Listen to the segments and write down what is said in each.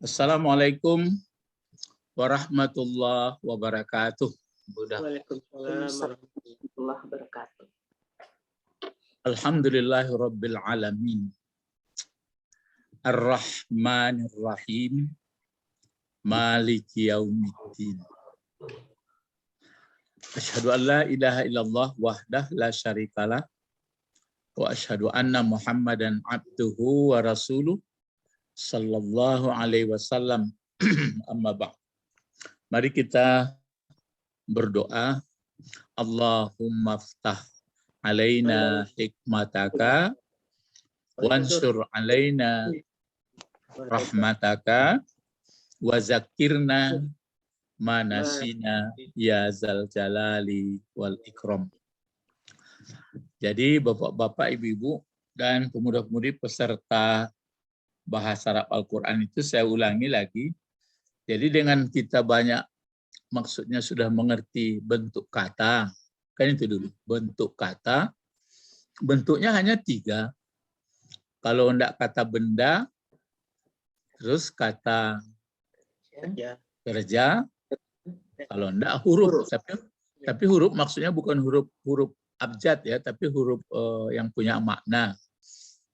Assalamualaikum warahmatullahi wabarakatuh. Waalaikumsalam warahmatullahi wabarakatuh. Alhamdulillahirabbil alamin. Ar-Rahmanir Rahim. Maliki yaumiddin. Asyhadu an la ilaha illallah wahdah la syarikalah wa asyhadu anna Muhammadan abduhu wa rasuluh sallallahu alaihi wasallam. Amma ba'd. Mari kita berdoa. Allahumma ftah alaina hikmataka wansur alaina rahmataka wa zakirna manasina ya zal jalali wal ikram. Jadi bapak-bapak, ibu-ibu, dan pemuda-pemudi peserta bahasa Arab Al-Quran itu saya ulangi lagi. Jadi dengan kita banyak maksudnya sudah mengerti bentuk kata, kan itu dulu, bentuk kata, bentuknya hanya 3. Kalau enggak kata benda, terus kata kerja, kalau enggak huruf. Tapi huruf maksudnya bukan huruf abjad ya, tapi huruf yang punya makna.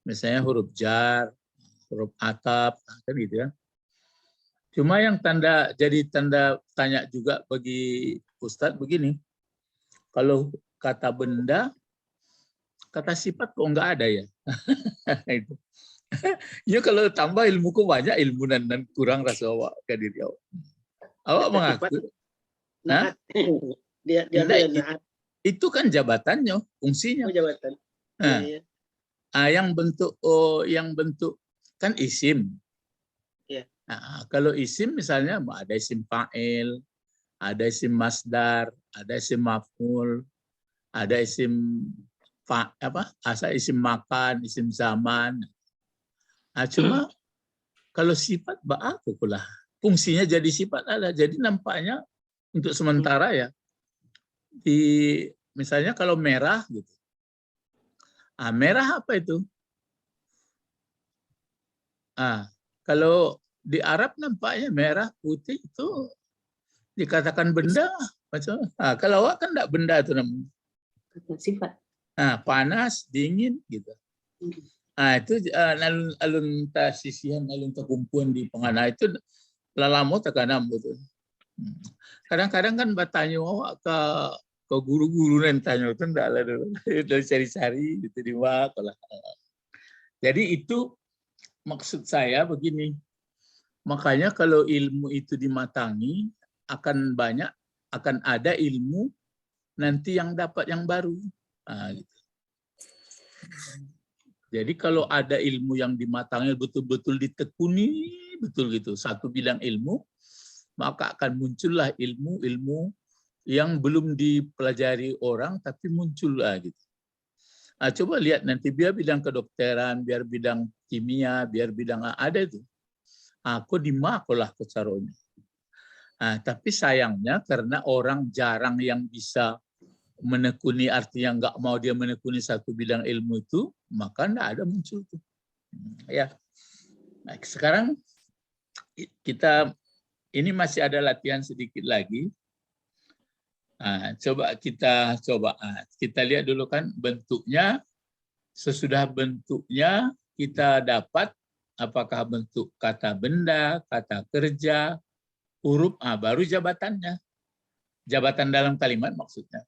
Misalnya huruf jar, huruf atap, kan gitu ya. Cuma yang jadi tanda tanya juga bagi Ustadz begini, kalau kata benda, kata sifat kok enggak ada ya? Itu. Ya kalau tambah ilmuku banyak, ilmu dan kurang rasa awak ke diri awak. Awak mengaku. Nah, itu kan jabatannya, fungsinya. Jabatan. Nah, Iya. yang bentuk kan isim. Iya. Nah, kalau isim misalnya ada isim fa'il, ada isim masdar, ada isim maf'ul, ada isim isim makan, isim zaman. Nah, cuma kalau sifat aku pula fungsinya jadi sifat ada. Jadi nampaknya untuk sementara ya misalnya kalau merah gitu. Merah apa itu? Kalau di Arab nampaknya merah putih itu dikatakan benda. Kalau awak kan enggak benda itu namanya. Sifat. Panas, dingin gitu. Itu alun tasisihan, alun takumpuan di pengana itu lalamo tekanam betul. Kadang-kadang kan bertanya awak ke guru-guru yang tanya itu enggak lah dulu. Dari cari-cari gitu di wakolah. Jadi itu maksud saya begini. Makanya kalau ilmu itu dimatangi akan ada ilmu nanti yang dapat yang baru. Gitu. Jadi kalau ada ilmu yang dimatangi betul-betul ditekuni, betul gitu, satu bidang ilmu, maka akan muncullah ilmu-ilmu yang belum dipelajari orang tapi muncul gitu. Coba lihat nanti biar bidang kedokteran, biar bidang kimia, biar bidang ada itu. Aku dimakolah kecaronya. Tapi sayangnya karena orang jarang yang bisa menekuni, artinya nggak mau dia menekuni satu bidang ilmu itu, maka nggak ada muncul tuh. Ya. Nah, sekarang kita ini masih ada latihan sedikit lagi. Coba kita lihat dulu kan bentuknya. Sesudah bentuknya kita dapat apakah bentuk kata benda, kata kerja, huruf, baru jabatannya. Jabatan dalam kalimat maksudnya.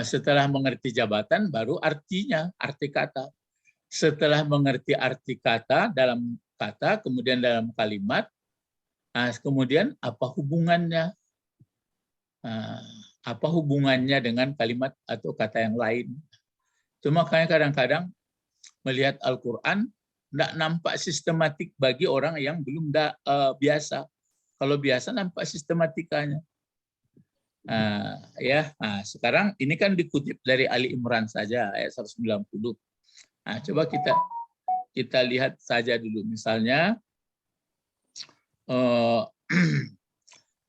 Setelah mengerti jabatan, baru artinya, arti kata. Setelah mengerti arti kata dalam kata, kemudian dalam kalimat, kemudian apa hubungannya? Apa hubungannya dengan kalimat atau kata yang lain? Cuma kadang-kadang melihat Al-Quran, tidak nampak sistematik bagi orang yang belum biasa. Kalau biasa nampak sistematikanya. Sekarang ini kan dikutip dari Ali Imran saja ayat 190. Coba kita lihat saja dulu, misalnya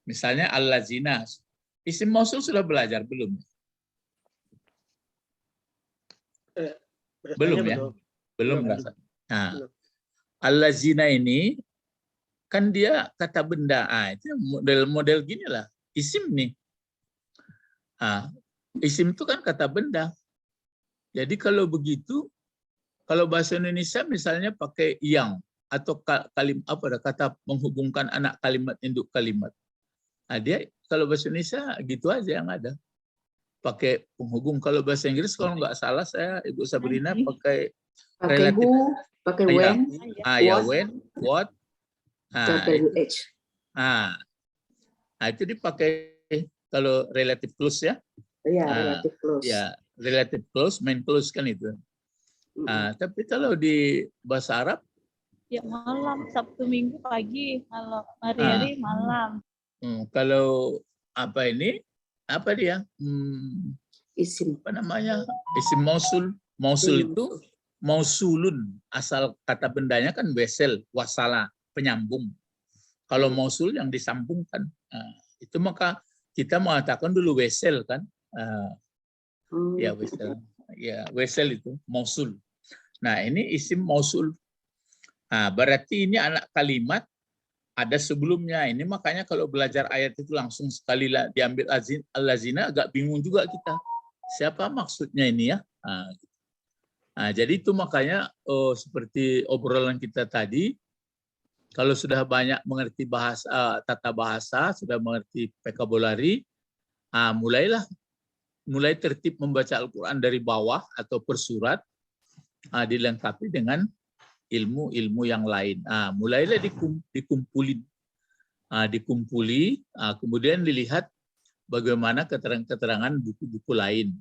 misalnya allazina, isim mausul sudah belajar belum? Belum ya? Belum rasa. Allazina ini kan dia kata benda. Itu model gini lah. Isim nih. Isim itu kan kata benda. Jadi kalau begitu, kalau bahasa Indonesia misalnya pakai yang atau kata menghubungkan anak kalimat induk kalimat. Dia kalau bahasa Indonesia gitu aja yang ada. Pakai penghubung. Kalau bahasa Inggris kalau nggak salah Ibu Sabrina pakai relatif. Who, pakai when, when, what. Itu dipakai kalau relative clause ya. Iya, relative clause. Ya, relative clause, main clause kan itu. Tapi kalau di bahasa Arab ya malam, Sabtu Minggu pagi, kalau hari-hari malam. Kalau apa dia? Isim. Apa namanya? Isim mausul. Mausul itu mausulun. Asal kata bendanya kan wesel, wasala, penyambung. Kalau mausul yang disambungkan. Itu maka kita mengatakan dulu wesel kan. Ya wesel. Ya wesel itu mausul. Nah ini isim mausul. Berarti ini anak kalimat ada sebelumnya. Ini makanya kalau belajar ayat itu langsung sekali diambil al-lazina agak bingung juga kita. Siapa maksudnya ini ya? Jadi itu makanya seperti obrolan kita tadi, kalau sudah banyak mengerti tata bahasa, sudah mengerti vocabulary, mulai tertib membaca Al-Quran dari bawah atau per surat, dilengkapi dengan ilmu-ilmu yang lain. Mulailah dikumpuli, kemudian dilihat bagaimana keterangan-keterangan buku-buku lain.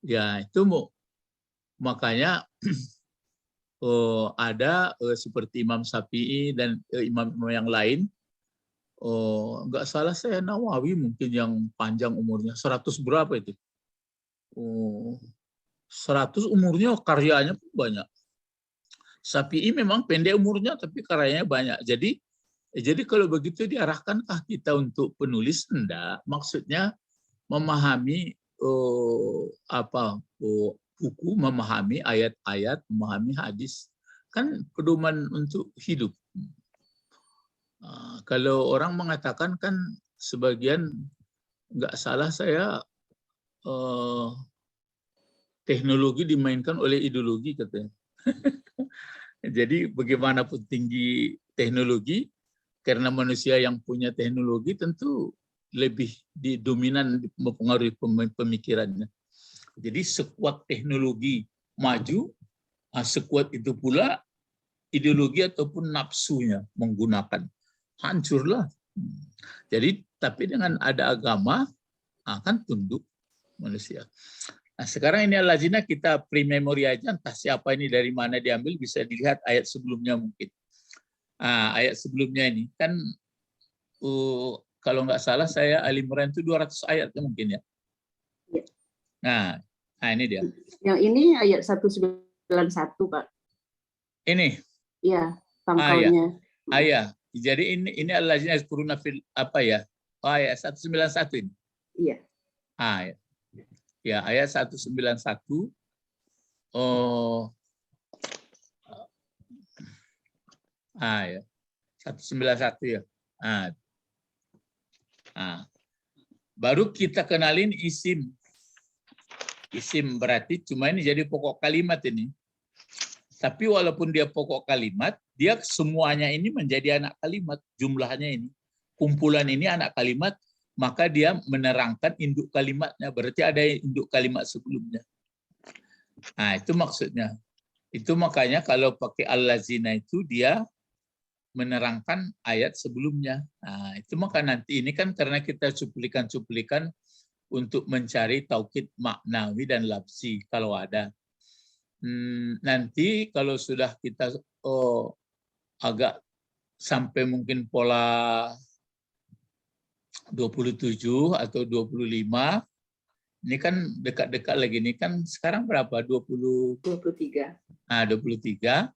Ya, itu makanya ada seperti Imam Syafi'i dan imam-imam yang lain. Nggak salah saya Nawawi mungkin yang panjang umurnya 100 berapa itu? 100 umurnya, karyanya pun banyak. Syafi'i memang pendek umurnya tapi karyanya banyak. Jadi kalau begitu diarahkankah kita untuk penulis? Enggak. Maksudnya memahami buku, memahami ayat-ayat, memahami hadis. Kan pedoman untuk hidup. Kalau orang mengatakan kan sebagian nggak salah saya teknologi dimainkan oleh ideologi katanya. Jadi bagaimanapun tinggi teknologi, karena manusia yang punya teknologi tentu lebih dominan mempengaruhi pemikirannya. Jadi sekuat teknologi maju, sekuat itu pula ideologi ataupun nafsunya menggunakan. Hancurlah. Jadi tapi dengan ada agama akan tunduk manusia. Nah, sekarang ini al-lazina kita pre-memory aja, entah siapa ini dari mana diambil, bisa dilihat ayat sebelumnya mungkin. Ayat sebelumnya ini kan kalau nggak salah saya Ali Imran itu 200 ayat mungkin ya. Ya. Nah ini dia. Yang ini ayat 191 Pak. Ini. Iya, pangkalnya. Ya. Jadi ini al-lazina yazkuruna fil apa ya? Ayat 191 ini. Iya. Ya, ayat 191. Ya. 191 ya. Baru kita kenalin isim. Isim berarti cuma ini jadi pokok kalimat ini. Tapi walaupun dia pokok kalimat, dia semuanya ini menjadi anak kalimat. Jumlahnya ini. Kumpulan ini anak kalimat, maka dia menerangkan induk kalimatnya. Berarti ada induk kalimat sebelumnya. Itu maksudnya. Itu makanya kalau pakai al-lazina itu dia menerangkan ayat sebelumnya. Itu maka nanti ini kan karena kita cuplikan-cuplikan untuk mencari taukid maknawi dan lafzi kalau ada. Nanti kalau sudah kita agak sampai mungkin pola 27 atau 25, ini kan dekat-dekat lagi, ini kan sekarang berapa? 23. 23.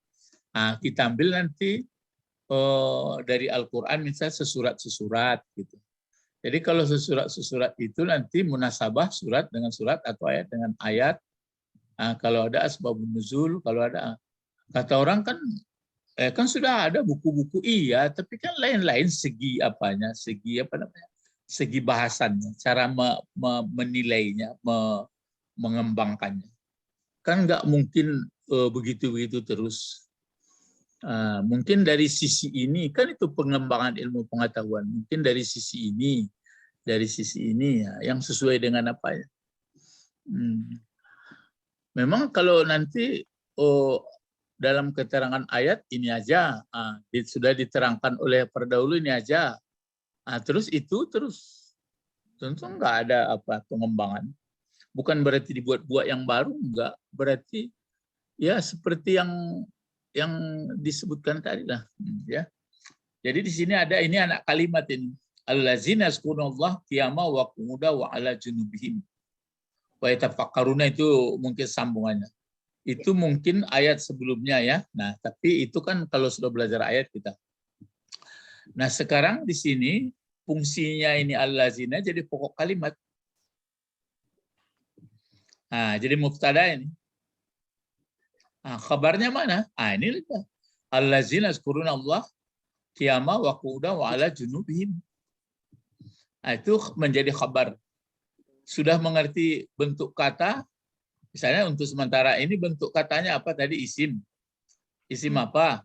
Kita ambil nanti dari Al-Quran misalnya sesurat-sesurat gitu. Jadi kalau sesurat-sesurat itu nanti munasabah surat dengan surat atau ayat dengan ayat. Kalau ada asbabun nuzul, kalau ada kata orang kan Kan sudah ada buku-buku, iya, tapi kan lain-lain segi apanya, segi apa namanya, segi bahasannya, cara menilainya, mengembangkannya. Kan nggak mungkin begitu-begitu terus. Mungkin dari sisi ini, kan itu pengembangan ilmu pengetahuan. Mungkin dari sisi ini ya, yang sesuai dengan apa ya. Memang kalau nanti dalam keterangan ayat ini aja, sudah diterangkan oleh perdahulu ini aja. Terus tentu nggak ada apa pengembangan. Bukan berarti dibuat-buat yang baru, enggak. Berarti ya seperti yang disebutkan tadi lah, ya. Jadi di sini ada ini anak kalimat ini. Allazina yazkurunallah qiyama wa qu'udan wa 'ala junubihim. Wa yatafakkaruna itu mungkin sambungannya. Itu mungkin ayat sebelumnya ya. Nah, tapi itu kan kalau sudah belajar ayat kita. Nah, sekarang di sini fungsinya ini allazina jadi pokok kalimat. Jadi mubtada ini. Kabarnya mana? Ini lihat. Allazina yazkurunallah qiyama wa qu'udan wa 'ala junubihim. Itu menjadi kabar. Sudah mengerti bentuk kata? Misalnya untuk sementara ini bentuk katanya apa tadi? Isim. Isim apa?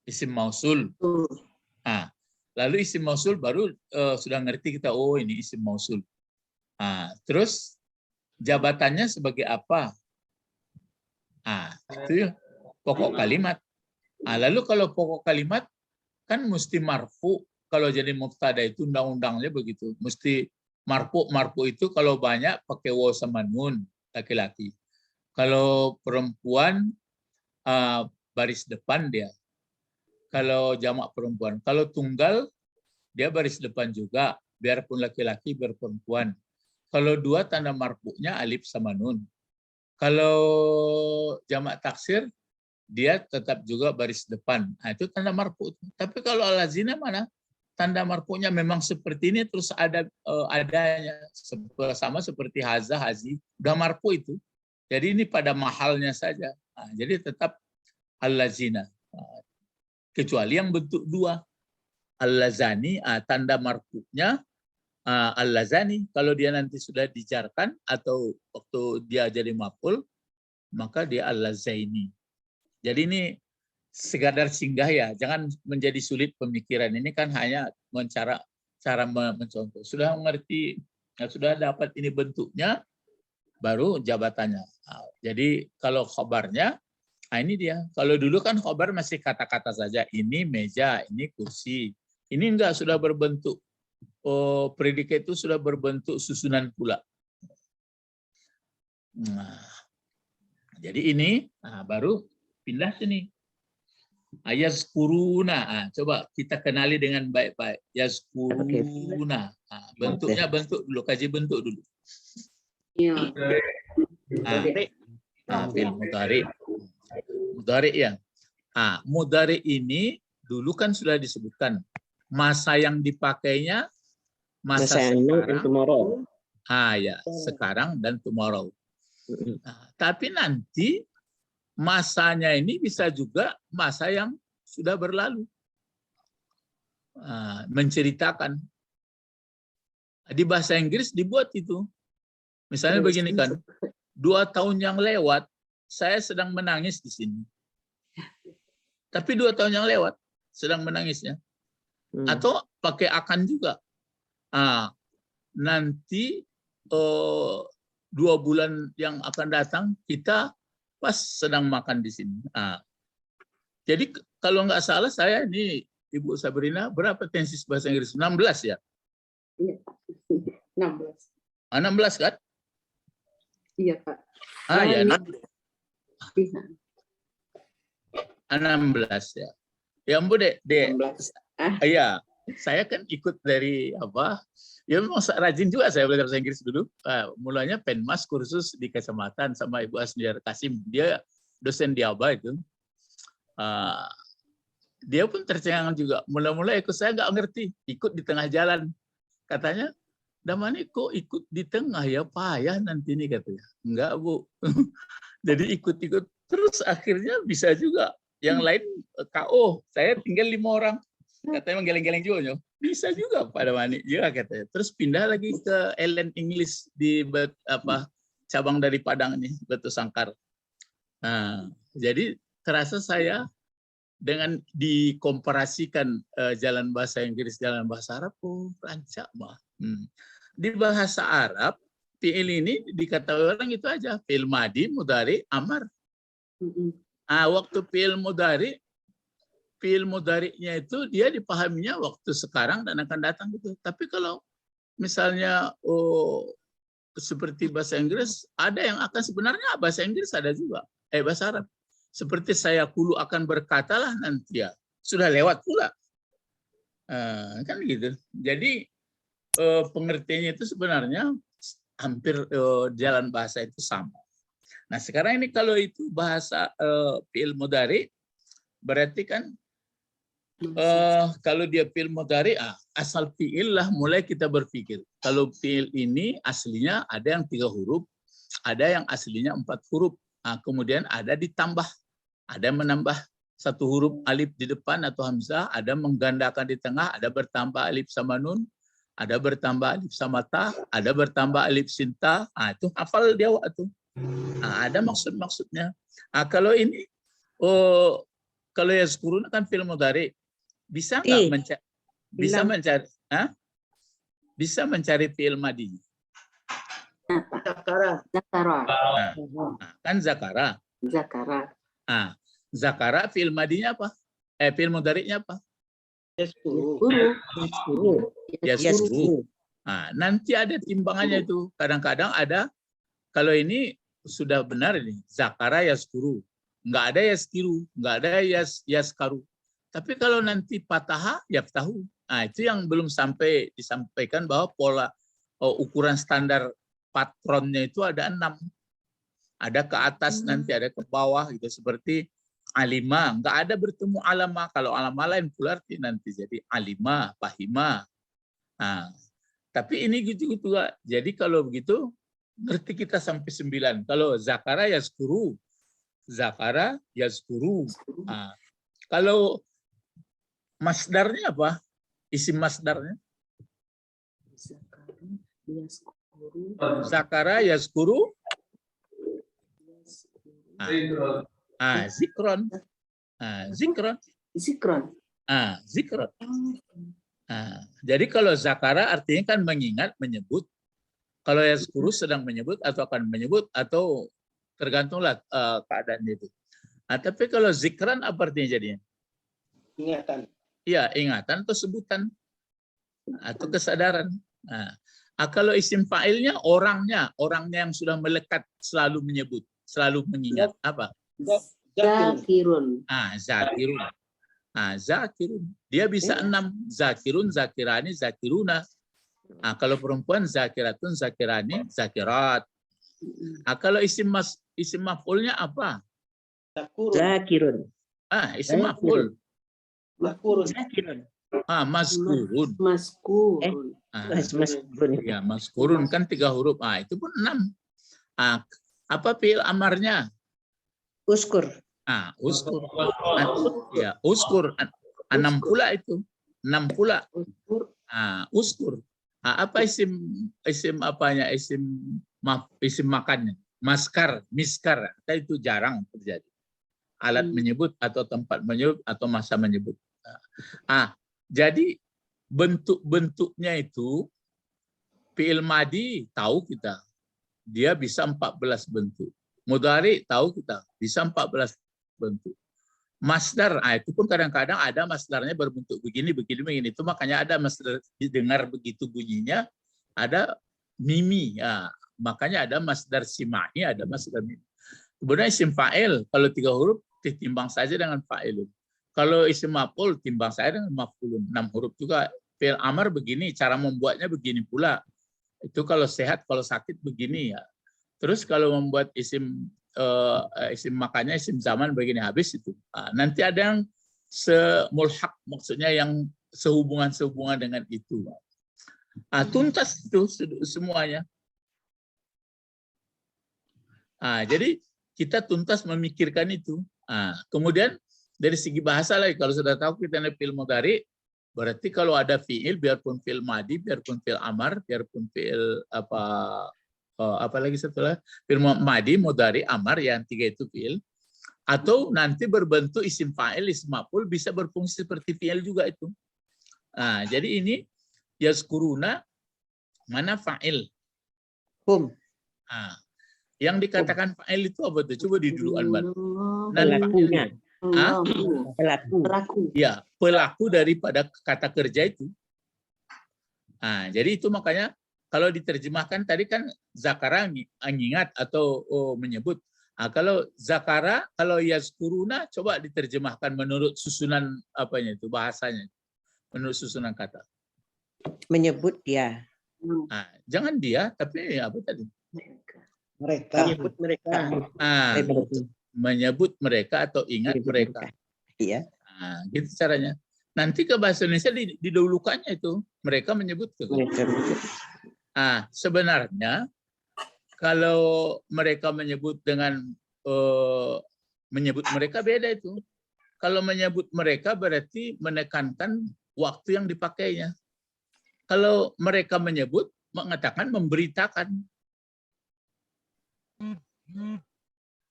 Isim mausul. Lalu isim mausul baru sudah ngerti kita, oh ini isim mausul. Terus jabatannya sebagai apa? Itu pokok kalimat. Lalu kalau pokok kalimat kan mesti marfu. Kalau jadi mubtada itu undang-undangnya begitu. Mesti marfu itu kalau banyak pakai waw sama nun, laki-laki. Kalau perempuan baris depan dia. Kalau jamak perempuan. Kalau tunggal dia baris depan juga, biarpun laki-laki biarpun perempuan. Kalau dua tanda marfu'nya alif sama nun. Kalau jamak taksir dia tetap juga baris depan. Itu tanda marfu'. Tapi kalau allazina mana? Tanda marfu'nya memang seperti ini terus ada adanya sama seperti haza, hazi, udah marfu' itu. Jadi ini pada mahalnya saja. Jadi tetap allazina. Kecuali yang bentuk dua. Allazani, tanda marfu'nya allazani. Kalau dia nanti sudah dijarkan atau waktu dia jadi maf'ul, maka dia allazaini. Jadi ini sekadar singgah ya, jangan menjadi sulit pemikiran. Ini kan hanya cara mencontoh. Sudah mengerti, sudah dapat ini bentuknya, baru jabatannya. Jadi kalau khabarnya, ini dia. Kalau dulu kan khabar masih kata-kata saja. Ini meja, ini kursi. Ini enggak, sudah berbentuk. Predikat itu sudah berbentuk susunan pula. Jadi ini, baru pindah sini. Yazkuruna. Coba kita kenali dengan baik-baik. Yazkuruna. Bentuknya bentuk dulu, kaji bentuk dulu. Iya. Fil mudhari. Mudhari ya. Mudhari ini dulu kan sudah disebutkan. Masa yang dipakainya masa sekarang. Tomorrow. Ya, sekarang dan tomorrow. Tapi nanti masanya ini bisa juga masa yang sudah berlalu. Menceritakan. Di bahasa Inggris dibuat itu. Misalnya begini kan, 2 tahun yang lewat, saya sedang menangis di sini. Tapi 2 tahun yang lewat, sedang menangisnya. Atau pakai akan juga. Nanti 2 bulan yang akan datang, kita pas sedang makan di sini. Jadi kalau nggak salah saya ini Ibu Sabrina berapa tensis bahasa Inggris? 16 ya? Iya. 16. 16 kan? Iya, Pak. Ya. 16 ya. Ya ampun dek. 16. Iya, saya kan ikut dari apa? Ya memang rajin juga saya belajar bahasa Inggris dulu. Mulanya penmas kursus di kecamatan sama Ibu Asmiar Kasim. Dia dosen di ABA itu. Dia pun tercengang juga. Mula-mula ikut saya nggak ngerti. Ikut di tengah jalan. Katanya, Damani kok ikut di tengah ya payah nanti ini katanya. Enggak Bu. Jadi ikut-ikut terus akhirnya bisa juga Yang lain KO, saya tinggal 5 orang. Katanya menggeleng-geleng juga, Nyo. Bisa juga pada Mani juga katanya. Terus pindah lagi ke Ellen English di cabang dari Padang nih, Batu Sangkar. Nah, jadi terasa saya dengan dikomparasikan jalan bahasa Inggris, jalan bahasa Arab, rancak mah. Di bahasa Arab, fi'il ini diketahui orang itu aja, fi'il madi, mudhari, amar. Waktu fi'il mudhari'nya itu dia dipahaminya waktu sekarang dan akan datang gitu. Tapi kalau misalnya seperti bahasa Inggris, ada yang akan sebenarnya bahasa Inggris ada juga, bahasa Arab. Seperti saya dulu akan berkatalah nanti ya, sudah lewat pula. Kan gitu. Jadi pengertiannya itu sebenarnya hampir jalan bahasa itu sama. Nah sekarang ini kalau itu bahasa fi'il mudhari, berarti kan kalau dia fi'il mudhari, asal fi'il lah mulai kita berpikir. Kalau fi'il ini aslinya ada yang 3 huruf, ada yang aslinya 4 huruf. Kemudian ada ditambah, ada menambah 1 huruf alif di depan atau hamzah, ada menggandakan di tengah, ada bertambah alif sama nun, ada bertambah alif sama ta, ada bertambah alif sinta. Itu hafal dia waktu. Ada maksud-maksudnya. Kalau ini, kalau yazkurun kan fi'il mudhari, bisa nggak mencari? Bisa mencari fi'il madi. Zakara. Kan zakara. Zakara fi'il madinya apa? Fi'il mudhari'nya apa? Yazkuru. Nanti ada timbangannya itu. Kadang-kadang ada, kalau ini sudah benar ini, zakara yazkuru. Nggak ada yazkiru, nggak ada yazkaru. Tapi kalau nanti pataha, yaftahu. Itu yang belum sampai disampaikan bahwa pola ukuran standar patronnya itu ada 6. Ada ke atas nanti, ada ke bawah gitu. Seperti alima, nggak ada bertemu alama. Kalau alama lain pula arti nanti jadi alima, fahima. Tapi ini gitu-gitu. Jadi kalau begitu, ngerti kita sampai 9. Kalau zakara yazkuru, zakara yazkuru. Kalau masdarnya apa? Isim masdarnya? Zakara yazkuru. Zikron. Zikron. Zikron. Jadi kalau zakara artinya kan mengingat, menyebut. Kalau yazkuru sedang menyebut atau akan menyebut atau tergantunglah keadaan itu. Tapi kalau zikran apa artinya jadinya? Ingatan. Iya, ingatan atau sebutan atau kesadaran. Kalau isim fa'ilnya orangnya yang sudah melekat selalu menyebut, selalu mengingat apa? Zakirun. Zakirun. Zakirun. Dia bisa 6. Zakirun, zakirani, zakiruna. Kalau perempuan zakiratun, zakirani, zakirat. Kalau isim maf'ulnya apa? Zakirun. Isim maf'ul. Zakirun. Maskurun. Ya, maskurun kan 3 huruf. Itu pun 6. Apa fi'il amarnya? Uskur. Uskur. Ya, uskur. 6 pula itu. 6 pula. Uskur. Apa isim apanya? Isim makannya. Maskar, miskar. Itu jarang terjadi. Alat menyebut atau tempat menyebut atau masa menyebut. Jadi bentuk-bentuknya itu fi'il madi tahu kita. Dia bisa 14 bentuk. Mudhari tahu kita bisa 14 bentuk. Masdar, itu pun kadang-kadang ada masdarnya berbentuk begini. Itu makanya ada masdar didengar begitu bunyinya, ada mimi. Makanya ada masdar simai, ada masdar mimi. Kemudian isim fa'il, kalau 3 huruf ditimbang saja dengan fa'ilun. Kalau isim maf'ul timbang saya dengan maf'ulun. 6 huruf juga. Fi'il amar begini, cara membuatnya begini pula. Itu kalau sehat, kalau sakit begini ya. Terus kalau membuat isim makannya isim zaman begini habis itu. Nanti ada yang semulhaq, maksudnya yang sehubungan dengan itu. Tuntas itu semuanya. Jadi kita tuntas memikirkan itu. Kemudian dari segi bahasa lagi, kalau sudah tahu kita ini fi'il mudhari, berarti kalau ada fi'il, biarpun fi'il madi, biarpun fi'il amar, biarpun fi'il apa lagi setelah fi'il madi, mudhari, amar, yang tiga itu fi'il, atau nanti berbentuk isim fa'il, isim maf'ul, bisa berfungsi seperti fi'il juga itu. Nah, jadi ini yazkuruna, mana fa'il? Hum. Nah, yang dikatakan fa'il itu apa tuh? Coba didudukan, Mbak. Pelakunya. Pelaku. Ya, pelaku daripada kata kerja itu. Nah, jadi itu makanya kalau diterjemahkan tadi kan zakara mengingat atau menyebut. Nah, kalau zakara, kalau yazkuruna, coba diterjemahkan menurut susunan apanya itu bahasanya, menurut susunan kata. Menyebut dia. Nah, jangan dia, tapi apa tadi? Mereka. Menyebut mereka. Nah, menyebut mereka atau ingat mereka. Iya. Nah, gitu caranya. Nanti ke bahasa Indonesia didahulukannya itu mereka menyebut. Nah, sebenarnya kalau mereka menyebut dengan menyebut mereka beda itu. Kalau menyebut mereka berarti menekankan waktu yang dipakainya. Kalau mereka menyebut mengatakan memberitakan.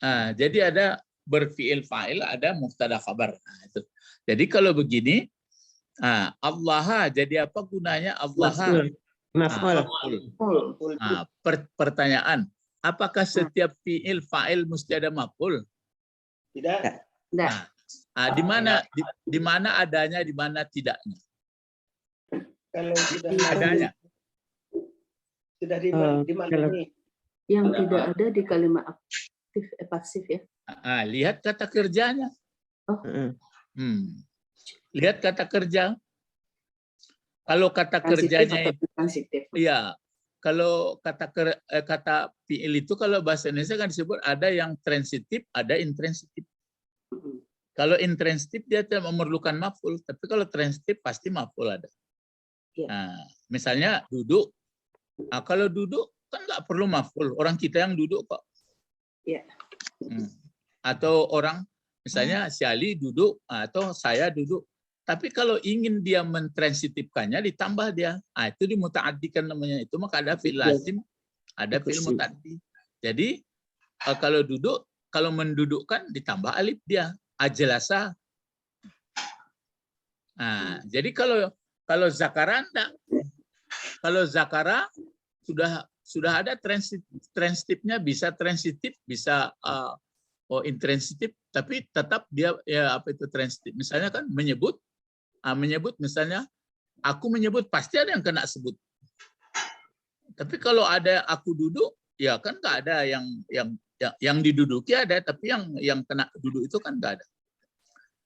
Nah, jadi ada berfi'il fa'il, ada mubtada khabar. Nah, itu. Jadi kalau begini, Allah, jadi apa gunanya Allah? Nah, pertanyaan, apakah setiap fi'il fa'il mesti ada maf'ul? Tidak. Nah, di mana adanya, di mana tidaknya? Kalau sudah Adanya. Sudah di mana ini? Yang tidak ada di kalimat aktif, pasif ya. Lihat kata kerjanya. Oh. Lihat kata kerja. Kalau kata kerjanya itu, iya. Kalau kata fi'il itu kalau bahasa Indonesia kan disebut ada yang transitif, ada intransitif. Kalau intransitif dia tidak memerlukan maf'ul, tapi kalau transitif pasti maf'ul ada. Nah, misalnya duduk. Nah, kalau duduk kan nggak perlu maf'ul. Orang kita yang duduk kok. Iya. Atau orang misalnya si Ali duduk atau saya duduk. Tapi kalau ingin dia mentransitifkannya ditambah dia. Itu dimuta'addikan namanya. Itu maka ada fi'il lazim, ada fi'il muta'addi. Jadi kalau duduk, kalau mendudukkan ditambah alif dia. Ajalasa. Nah, jadi kalau zakara enggak. Kalau zakara sudah ada transitifnya, bisa transitif, bisa intransitif, tapi tetap dia ya apa itu transitif. Misalnya kan menyebut misalnya aku menyebut pasti ada yang kena sebut. Tapi kalau ada aku duduk, ya kan nggak ada yang diduduki ada, tapi yang kena duduk itu kan nggak ada.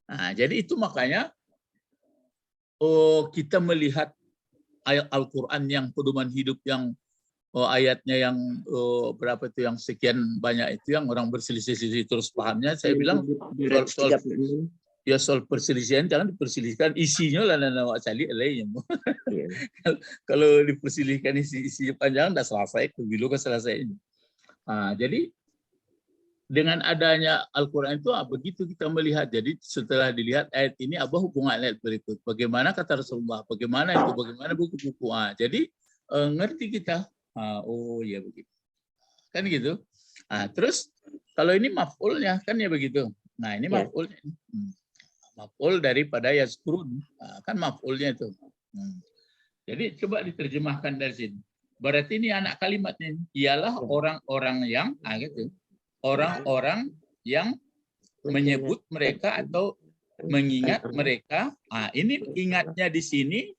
Nah, jadi itu makanya kita melihat ayat Al-Quran yang pedoman hidup yang ayatnya yang berapa itu yang sekian banyak itu yang orang berselisih terus pahamnya. Saya bilang soal perselisihan jangan diperselisihkan isinya lah nama cali lainnya. Kalau diperselisihkan isi panjang dah selesai kebilu ke selesai ini. Jadi dengan adanya Al-Quran itu begitu kita melihat. Jadi setelah dilihat ayat ini apa hubungan ayat berikut? Bagaimana kata Rasulullah? Bagaimana itu? Bagaimana buku-buku? Jadi ngerti kita. Oh ya begitu. Kan gitu. Terus kalau ini maf'ulnya kan ya begitu. Nah ini maf'ulnya. Maf'ul daripada yazkurun. Kan maf'ulnya itu. Jadi coba diterjemahkan dari sini. Berarti ini anak kalimatnya ialah orang-orang yang gitu. Orang-orang yang menyebut mereka atau mengingat mereka. Ini ingatnya di sini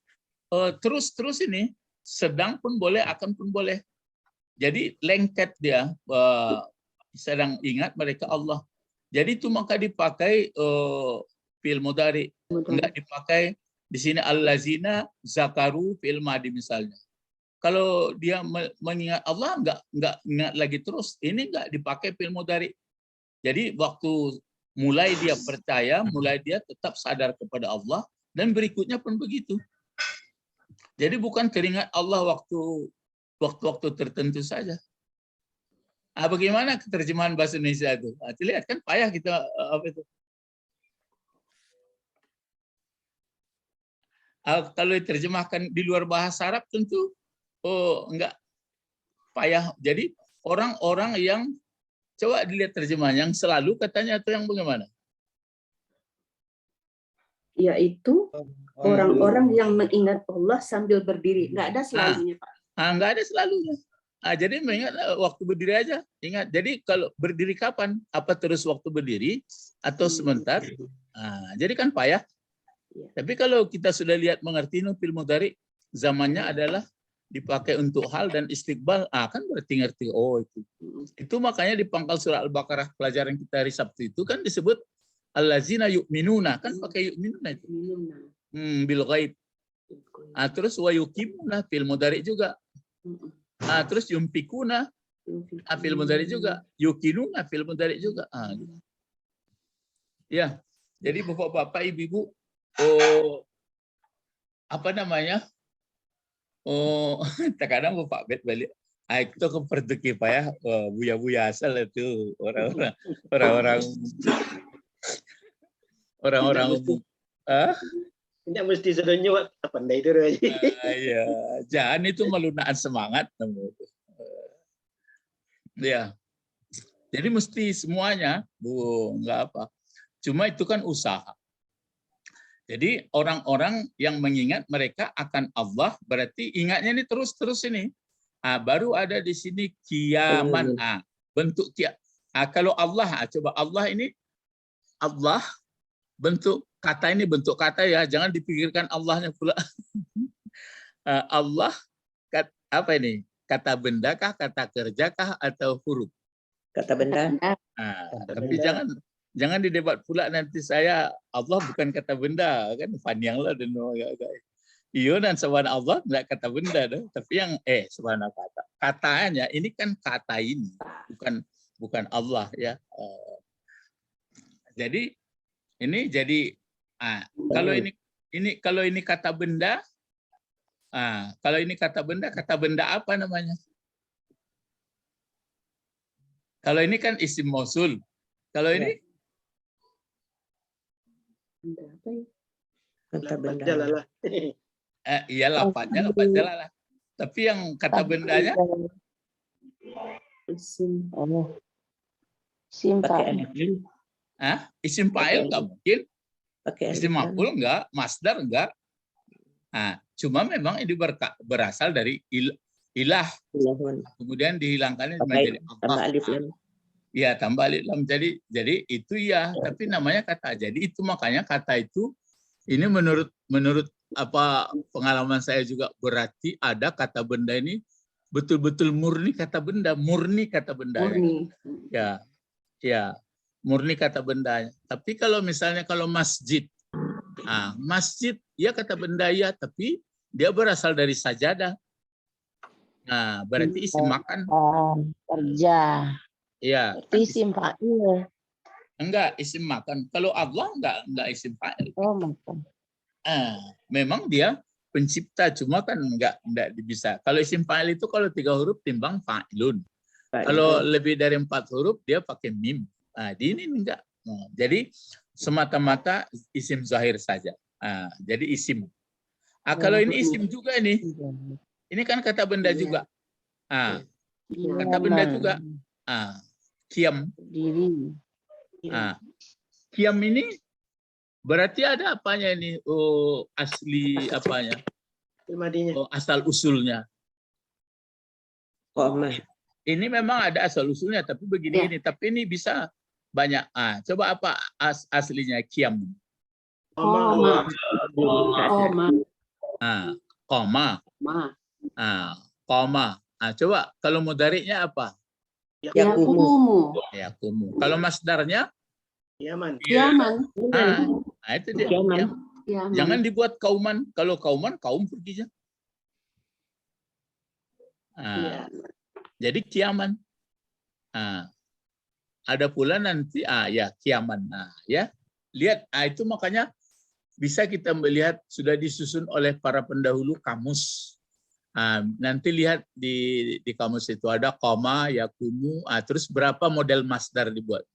terus ini sedang pun boleh, akan pun boleh. Jadi lengket dia sedang ingat mereka Allah. Jadi itu maka dipakai fi'il mudhari. Enggak dipakai di sini allazina zakaru fi'il madi misalnya. Kalau dia mengingat Allah enggak ingat lagi terus. Ini enggak dipakai fi'il mudhari. Jadi waktu mulai dia percaya, mulai dia tetap sadar kepada Allah dan berikutnya pun begitu. Jadi bukan teringat Allah waktu tertentu saja. Bagaimana keterjemahan bahasa Indonesia itu? Lihat kan payah kita apa itu. Kalau diterjemahkan di luar bahasa Arab tentu enggak payah. Jadi orang-orang yang coba dilihat terjemahan yang selalu katanya atau yang bagaimana? Yaitu orang-orang yang mengingat Allah sambil berdiri. Nggak ada selalunya, Pak. Enggak ada selalunya. Jadi mengingat waktu berdiri aja. Ingat. Jadi kalau berdiri kapan? Apa terus waktu berdiri atau sebentar? Jadi kan payah. Tapi kalau kita sudah lihat mengerti fil mudhari, zamannya adalah dipakai untuk hal dan istiqbal, kan berarti ngerti. Oh itu. Itu makanya di pangkal surah Al-Baqarah pelajaran kita hari Sabtu itu kan disebut allazina yu'minuna, kan pakai yu'minuna itu. Bil ghaib. Terus wa yuqimuna fil mudhari juga. Terus yumpikuna fil mudhari juga, yukinuna fil mudhari juga. Gitu. Ya, jadi bapak-bapak, ibu-ibu, apa namanya? Terkadang bapak bet balik. Itu keperduki Pak ya, buya-buya asal itu orang-orang Tidak mesti sudah nyuat apa itu aja. Iya, jangan itu melunakkan semangat. Ya, jadi mesti semuanya, enggak apa. Cuma itu kan usaha. Jadi orang-orang yang mengingat mereka akan Allah berarti ingatnya ini terus ini. Baru ada di sini kiaman. Bentuk kalau Allah, coba Allah ini Allah bentuk kata ini bentuk kata ya, jangan dipikirkan Allahnya pula. Allah apa ini? Kata benda kah, kata kerja kah, atau huruf? Kata benda. Tapi jangan didebat pula nanti saya Allah bukan kata benda kan, panjang lah dan iyo dan subhana Allah enggak kata benda dah. Tapi yang subhana katanya ini kan kata ini bukan Allah ya. Jadi kalau ini kata benda, kalau ini kata benda apa namanya? Kalau ini kan isim mausul. Kalau ini Kata benda. Iya lafadznya lah. Tapi yang kata bendanya Isim. Isim fa'il. Isim fa'il nggak mungkin. Isim maf'ul enggak, masdar enggak. Cuma memang ini berasal dari ilah. Kemudian dihilangkannya menjadi Allah. Ya, tambah alif lam. Jadi itu ya, tapi namanya kata. Jadi itu makanya kata itu ini menurut apa pengalaman saya juga berarti ada kata benda ini betul-betul murni kata benda, Ya, murni kata bendanya. Tapi kalau misalnya kalau masjid, masjid ya kata benda ya, tapi dia berasal dari sajadah. Berarti isim makan. Kerja. Ya. Isim fa'il. Enggak, isim makan. Kalau Allah enggak isim fa'il. Makan. Memang dia pencipta, cuma kan enggak bisa. Kalau isim fa'il itu kalau 3 huruf timbang fa'ilun. Kalau lebih dari 4 huruf dia pakai mim. Di ini enggak. Jadi semata-mata isim zahir saja. Jadi isim. Kalau ini isim juga ini. Ini kan kata benda juga. Kata benda juga. Kiam. Kiam ini berarti ada apanya ini? Asli apanya? Asal usulnya. Ini memang ada asal usulnya, tapi begini. Tapi ini bisa banyak. Coba apa aslinya kiam? Koma. Coba kalau mudhari'nya apa? Yakumu. Kalau masdarnya? Yaman. Itu dia. Yaman. Jangan dibuat kauman. Kalau kauman, kaum perginya. Jadi kiaman. Ada pula nanti kiaman. Ya. Lihat, itu makanya bisa kita melihat sudah disusun oleh para pendahulu kamus. Nanti lihat di kamus itu ada koma, yakumu, terus berapa model masdar dibuat.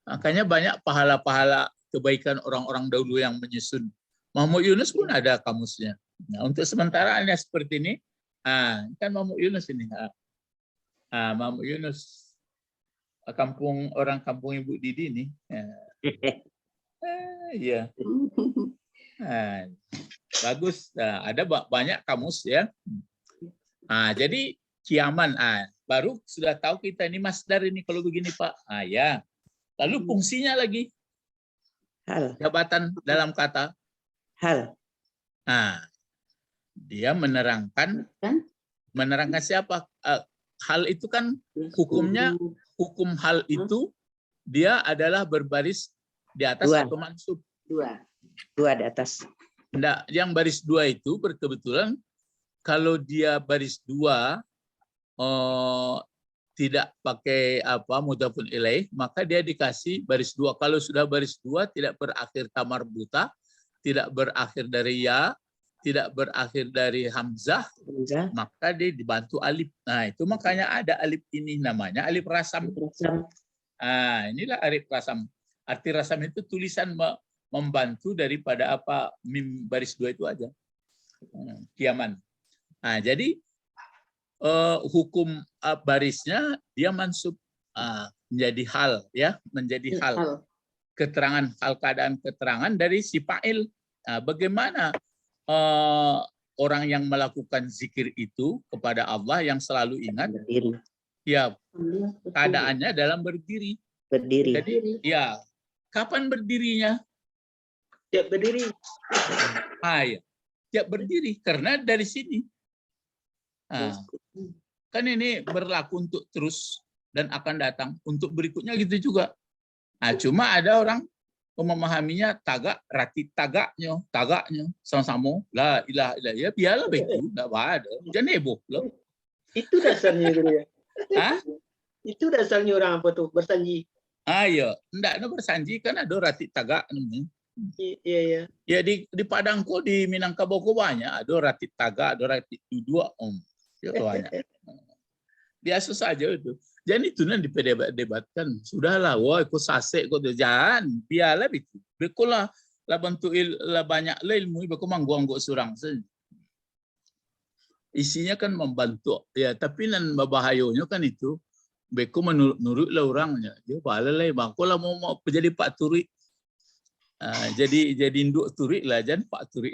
Makanya banyak pahala-pahala kebaikan orang-orang dahulu yang menyusun Muhammad Yunus pun ada kamusnya. Nah, untuk sementara hanya seperti ini. Kan Muhammad Yunus ini. Muhammad Yunus, orang kampung Ibu Didi nih. Iya. Bagus. Ada banyak kamus ya. Jadi kiaman. Baru sudah tahu kita ini masdar ini kalau begini Pak. Ya. Lalu fungsinya lagi. Hal. Jabatan dalam kata. Hal. Dia menerangkan siapa? Hal itu kan hukumnya, hukum hal itu dia adalah berbaris di atas atau mansub. Dua di atas. Nah, yang baris 2 itu berkebetulan kalau dia baris 2 tidak pakai mudhafun ilaih, maka dia dikasih baris 2. Kalau sudah baris 2 tidak berakhir tamar buta, tidak berakhir dari ya, tidak berakhir dari hamzah, maka dia dibantu alif. Nah, itu makanya ada alif ini namanya alif rasam. Inilah alif rasam. Arti rasam itu tulisan membantu daripada mim baris 2 itu aja. Kiaman. Jadi hukum barisnya dia mansub menjadi hal ya, menjadi hal. Keterangan hal, keadaan keterangan dari si fa'il. Bagaimana orang yang melakukan zikir itu kepada Allah yang selalu ingat, ya keadaannya dalam berdiri. Jadi ya, kapan berdirinya? Tiap berdiri. Ya. Tiap berdiri karena dari sini. Kan ini berlaku untuk terus dan akan datang. Untuk berikutnya gitu juga. Cuma ada orang memahaminya rati tagaknya sama-sama la ilaha illallah, ya biarlah begitu, enggak ada. Jangan heboh loh. Itu dasarnya gitu ya. Itu dasarnya orang apa tuh bersanji. Ya, enggak ada bersanji kan ada rati tagak namanya. Iya. Ya di Padangko di Minangkabau banyak ada rati tagak, ada rati dua ya banyak. Biasa saja itu. Jangan itu nanti diperdebatkan. Sudahlah, ikut sasek kok jangan. Biarlah itu. Bekolah lah bantu banyak ilmu, beko mangguang surang saja. Isinya kan membantu. Ya, tapi nan bahayanya kan itu beko menurutlah orangnya. Dia balalai bangkolah mau jadi Pak Turi. Jadi induk Turi lah, jangan Pak Turi.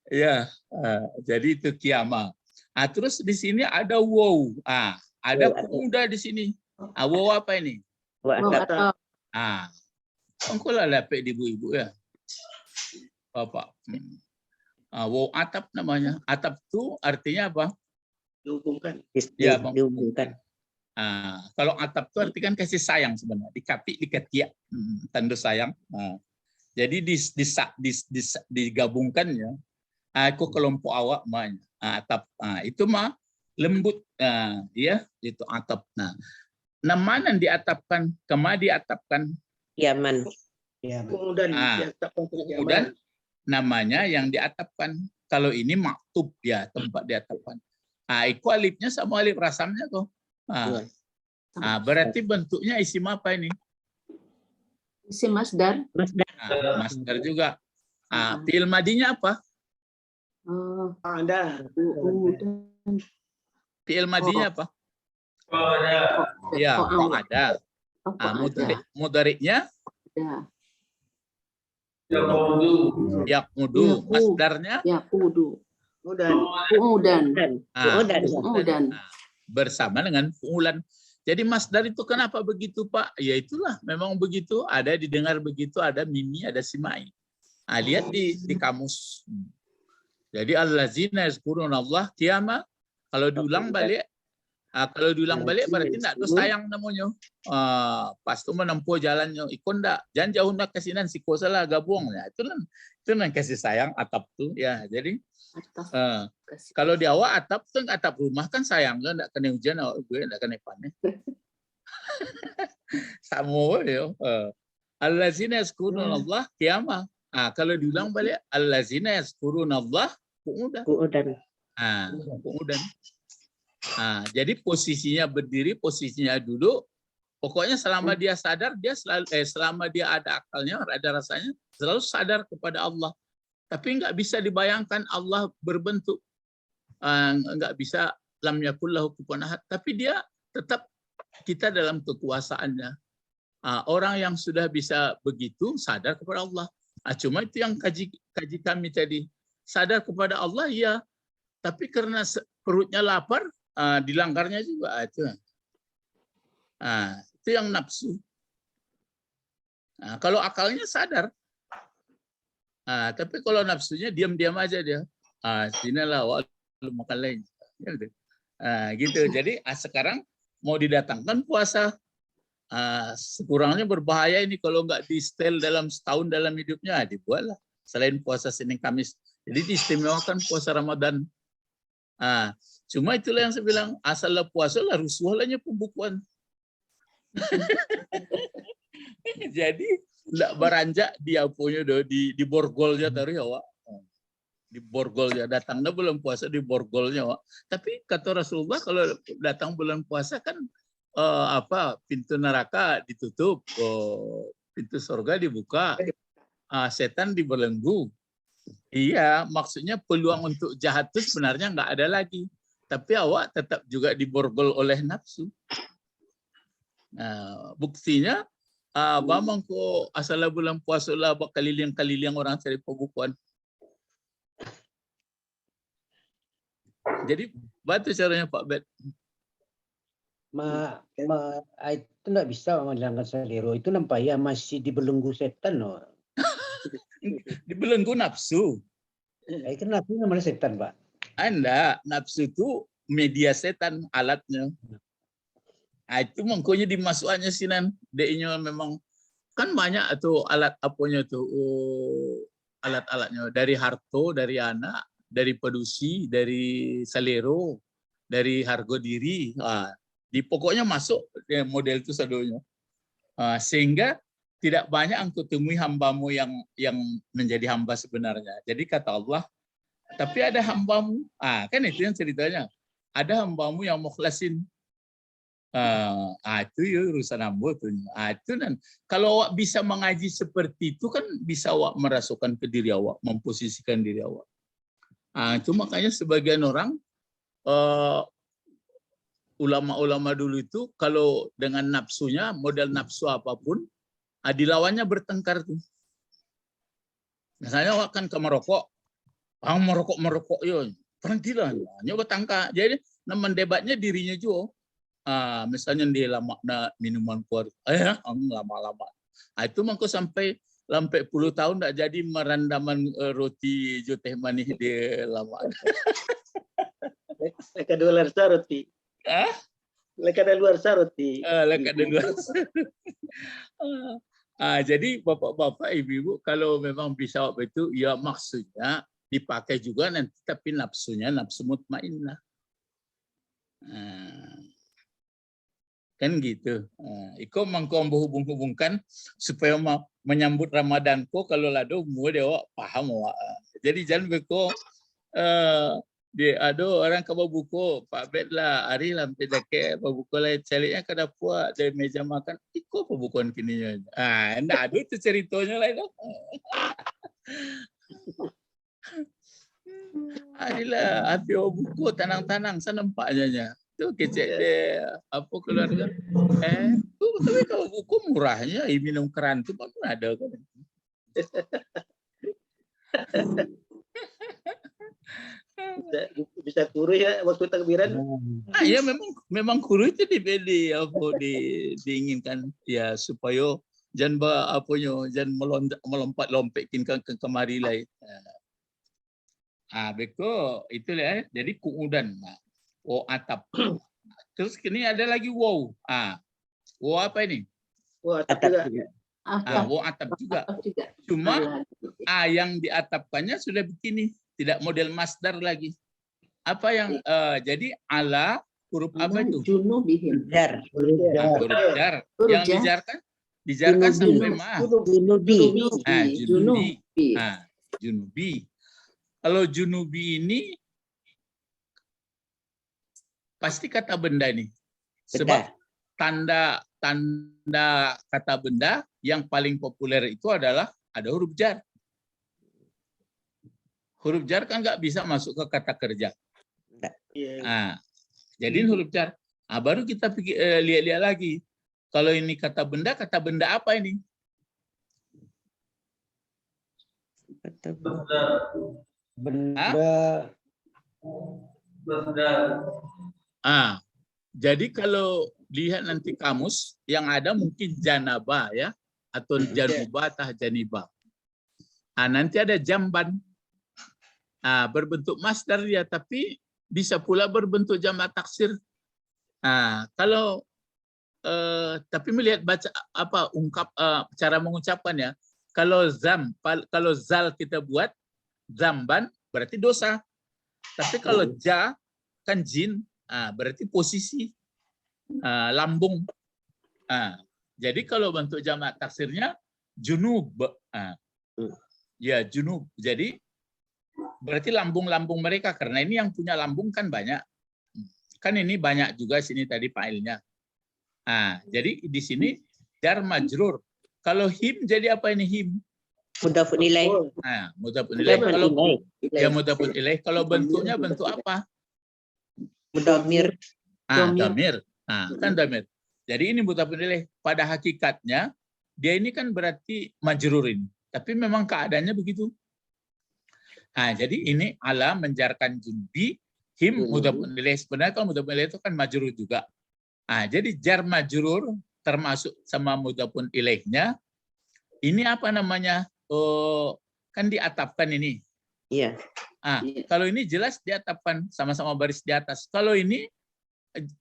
Ya, jadi itu kiamat. Terus di sini ada wow. Ada kuda di sini. Wow apa ini? Engkau lah lepek di ibu-ibu ya. Bapak. Wow atap namanya. Atap itu artinya apa? Dihubungkan. Ya, dihubungkan. Kalau atap itu artikan kasih sayang sebenarnya. Dikapik, diketiak. Tanda sayang. Jadi digabungkannya. Aku kelompok awak banyak. Atap itu mah lembut ya itu atap. Nama yang diatapkan diatapkan Yaman. Kemudian kemudian namanya yang diatapkan. Kalau ini maktub ya tempat diatapkan. Itu alifnya sama alif rasamnya kok. Berarti bentuknya isim apa ini? Isim masdar. Masdar juga. Fi'il madinya apa? Ada. Fi'il madinya apa? Ya, ada. Mudhari'nya? Yaqmudu. Masdarnya? Yaqudu. Kemudian. Kemudian. Bersama dengan fu'ulan. Jadi masdar itu kenapa begitu Pak? Ya itulah, memang begitu. Ada didengar begitu, ada mimi, ada simai. Lihat di kamus. Jadi allazina yazkurunallah qiyama, kalau diulang balik berarti enggak ada sayang namanya. Pas tu menempuh jalannya ikon enggak, jangan jauh nak kasinan si salah gabung ya. Itu kan kasih sayang atap tuh ya. Jadi kalau di awal atap tuh atap rumah kan sayang kan enggak kena hujan gue enggak kena panen. Sama ya. Allazina yazkurunallah qiyama. Kalau diulang balik allazina yazkurunallah qu'udan. Qu'udan. Jadi posisinya berdiri, posisinya duduk, Pokoknya selama dia sadar, dia selalu selama dia ada akalnya, ada rasanya, selalu sadar kepada Allah. Tapi nggak bisa dibayangkan Allah berbentuk, nggak bisa lam yakul lahu kufuwan ahad. Tapi dia tetap kita dalam kekuasaannya. Orang yang sudah bisa begitu sadar kepada Allah. Cuma itu yang kaji kami tadi, sadar kepada Allah ya, tapi karena perutnya lapar, dilanggarnya juga itu. Itu yang nafsu. Kalau akalnya sadar, tapi kalau nafsunya diam-diam aja dia. Sinilah makan lain. Gitu. Jadi sekarang mau didatangkan puasa, sekurangnya berbahaya ini kalau nggak di-setel dalam setahun dalam hidupnya, dibuatlah selain puasa Senin Kamis. Jadi diistimewakan puasa Ramadan. Cuma itulah yang saya bilang, asal puasa lah rusuhlahnya pembukuan. Jadi tidak beranjak dia punya di borgolnya dari awak, di borgolnya datangnya bulan puasa di borgolnya awak. Tapi kata Rasulullah kalau datang bulan puasa kan pintu neraka ditutup, pintu surga dibuka, setan dibelenggu. Iya, maksudnya peluang untuk jahat itu sebenarnya nggak ada lagi. Tapi awak tetap juga diborgol oleh nafsu. Buktinya bamang ko asal bulan puasa lah kaliling orang cari pembukuan. Jadi batu caranya Pak Bet. Itu nggak bisa menghilangkan selera. Itu nampaknya masih dibelenggu setan loh. Dibelenggu nafsu. Itu nafsu namanya setan, Pak. Anda nafsu itu media setan, alatnya. Itu mengkonya dimasukkannya sinan, DI-nya memang kan banyak tuh alat apanya tuh, alat-alatnya dari harto, dari anak, dari pedusi, dari salero, dari harga diri. Pokoknya masuk model itu sadonya. Sehingga tidak banyak engkau temui hambamu yang menjadi hamba sebenarnya. Jadi kata Allah, tapi ada hambamu, kan itu yang ceritanya. Ada hambamu yang mukhlasin. Itu ya urusan hamba tuh. Itu dan kalau awak bisa mengaji seperti itu kan bisa awak merasukan ke diri awak, memposisikan diri awak. Itu makanya sebagian orang ulama-ulama dulu itu kalau dengan nafsunya, model nafsu apapun, dilawannya bertengkar tuh. Misalnya awak kan ke merokok, merokok yo, berhentilah, nyoba tangka. Jadi mendebatnya dirinya juga. Misalnya dia lama minuman kuat, lama-lama. Itu mangko sampai 10 tahun tak jadi merandaman roti teh manis dia lama. Leka dolar roti. Leka luar roti. Leka luar. Jadi bapak-bapak, ibu-ibu kalau memang bisa waktu itu, ya maksudnya dipakai juga nanti, tapi nafsunya nafsu mutmainnah. Kan gitu. Iko mangko hubung-hubungkan supaya menyambut Ramadan ko kalau lado mu dewa paham wa. Jadi jangan beko orang ke buku Pak Bet lah hari lampe dake buku lain carinya kada puak dari meja makan iko pembukuan kininya. Ndak ada itu ceritanya lain. Adilah api buku tanang-tanang saya nampaknya. Itu kecek deh apa keluarga. Tapi kalau buku murahnya minum keran itu pun ada kan. Bisa kuru ya waktu takbiran. Ya memang kuru itu dibeli apa diinginkan ya supaya jangan melompat-lompatkin ke kemari lain. Beko itulah jadi kuudan. Atap. Terus kini ada lagi wow. Wow apa ini? Wow atap juga. Wow atap juga. Cuma yang diatapkannya sudah begini, tidak model masdar lagi. Apa yang jadi ala huruf apa itu? Junubihim. Huruf jar. Yang dijarkan sampai ma. Junubi. Junubi. Kalau junubi ini pasti kata benda nih. Sebab tanda kata benda yang paling populer itu adalah ada huruf jar. Huruf jar kan nggak bisa masuk ke kata kerja. Iya. Nah, jadi huruf jar. Nah, baru kita lihat-lihat lagi. Kalau ini kata benda apa ini? Benda Jadi kalau lihat nanti kamus yang ada mungkin janaba ya atau januba atau janiba. Nanti ada jamban. Berbentuk masdar dia tapi bisa pula berbentuk jamak taksir. Kalau tapi melihat baca cara mengucapkannya. Kalau zal kita buat zamban berarti dosa. Tapi kalau ja kan jin, berarti posisi lambung. Jadi kalau bentuk jamak taksirnya junub. Ya junub. Jadi berarti lambung-lambung mereka karena ini yang punya lambung kan banyak. Kan ini banyak juga sini tadi failnya. Jadi di sini jar majrur. Kalau him jadi apa ini him? Mudhafun ilaih. Mudhafun ilaih. Kalau ya mudhafun ilaih. Kalau bentuknya bentuk apa? Mudhamir. Damir. Kan damir. Jadi ini mudhafun ilaih. Pada hakikatnya dia ini kan berarti majrurin. Tapi memang keadaannya begitu. Jadi ini ala menjarkan jundi him mudhafun ilaih. Sebenarnya kalau mudhafun ilaih itu kan majrur juga. Jadi jar majrur termasuk sama mudhafun ilaihnya. Ini apa namanya? Kan diatapkan ini. Iya. Kalau ini jelas diatapkan sama-sama baris di atas. Kalau ini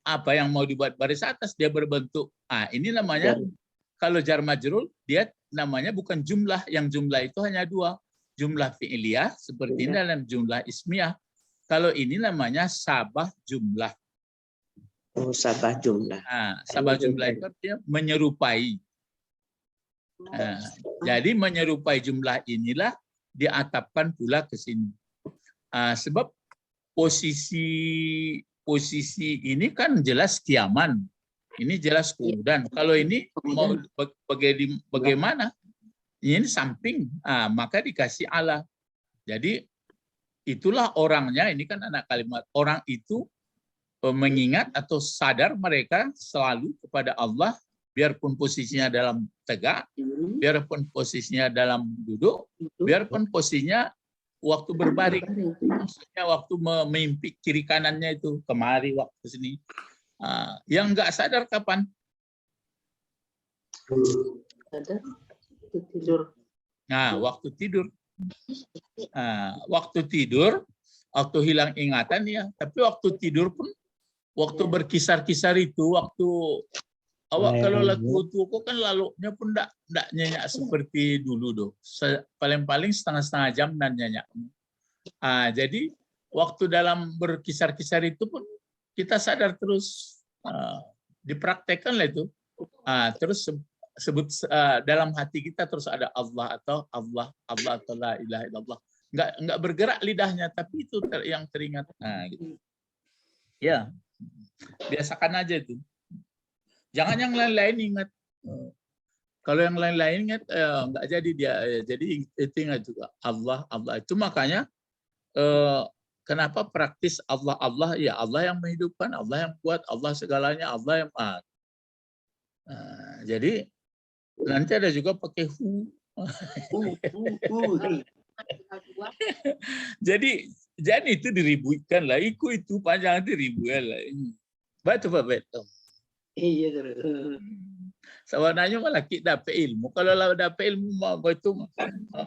apa yang mau dibuat baris atas dia berbentuk. Ini namanya kalau jar majrur dia namanya bukan jumlah. Yang jumlah itu hanya dua. Jumlah fi'liyah seperti ini dalam jumlah ismiyah. Kalau ini namanya sabah jumlah. Sabah jumlah. Sabah jumlah itu artinya menyerupai. Jadi menyerupai jumlah inilah diatapkan pula ke sini. Sebab posisi ini kan jelas kiaman. Ini jelas kudan. Kalau ini mau bagaimana? Ini samping. Maka dikasih ala. Jadi itulah orangnya. Ini kan anak kalimat. Orang itu mengingat atau sadar mereka selalu kepada Allah, biarpun posisinya dalam tegak, biarpun posisinya dalam duduk, biarpun posisinya waktu berbaring, maksudnya waktu memimpi kiri kanannya itu kemari waktu sini. Yang nggak sadar kapan? Tidur. Waktu tidur. Waktu tidur, waktu hilang ingatan ya. Tapi waktu tidur pun, waktu berkisar-kisar itu, waktu awak kalau lagu tuku kan lalunya pun enggak nyenyak seperti dulu doh. Paling-paling setengah-setengah jam dan nyenyak. Jadi waktu dalam berkisar-kisar itu pun kita sadar terus, dipraktekkan lah itu. Terus sebut dalam hati kita terus ada Allah atau la ilaha illallah. Enggak bergerak lidahnya tapi itu yang teringat. Gitu. Ya. Biasakan aja itu. Jangan yang lain-lain ingat. Kalau yang lain-lain ingat enggak jadi dia. Jadi itu ingat juga Allah. Itu makanya kenapa praktis Allah ya Allah yang menghidupkan, Allah yang kuat, Allah segalanya, Allah yang maha. Jadi nanti ada juga pakai hu. Jadi itu diribuikan lah. Itu panjang diribuikan lah. Batu Pak Beto. Iya. Sebenarnya malah kita dapat ilmu. Kalau dapat ilmu itu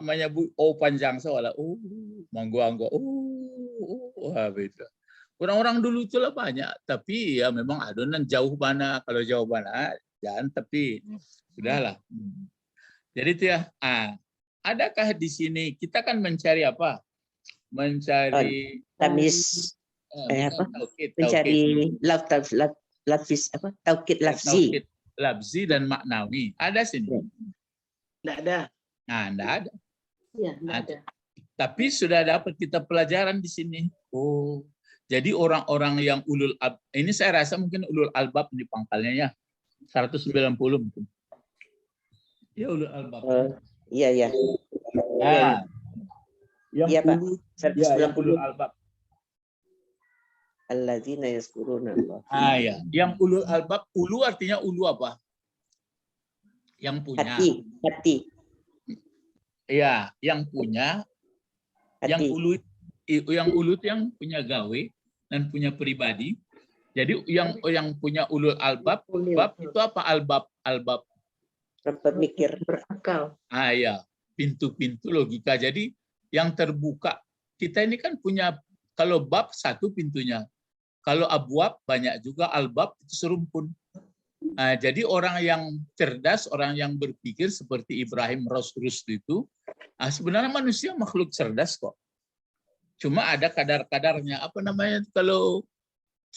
menyebut panjang soalnya. Manggo. Beda. Orang-orang dulu itulah banyak, tapi ya memang adonan jauh mana. Kalau jauh mana jangan, tapi sudahlah. Jadi itu ya. Adakah di sini kita kan mencari apa? Mencari tamis. Mencari lafzi apa? Taukid lafzi. Lafzi dan maknawi. Ada sini? Enggak ada. Enggak ada. Iya, enggak ada. Tapi sudah dapat kita pelajaran di sini. Jadi orang-orang yang ulul albab, ini saya rasa mungkin ulul albab di pangkalnya ya. 190 mungkin. Ya ulul albab. Iya. Ah. Yang Iya, Pak. ulul, ya, yang ulul albab. Alladzina yazkuruna Allah. Ya. Yang ulul albab, ulu artinya ulu apa? Yang punya. Hati. Iya, yang punya. Yang Hati. ulu itu yang punya gawe dan punya pribadi. Jadi yang punya ulul albab, bab itu apa? Albab. Berpikir. Berakal. Ya, pintu-pintu logika. Jadi yang terbuka. Kita ini kan punya, kalau bab satu pintunya. Kalau abwab banyak juga, albab itu serumpun. Jadi orang yang cerdas, orang yang berpikir seperti Ibrahim Rushdie itu, sebenarnya manusia makhluk cerdas kok. Cuma ada kadar-kadarnya. Apa namanya kalau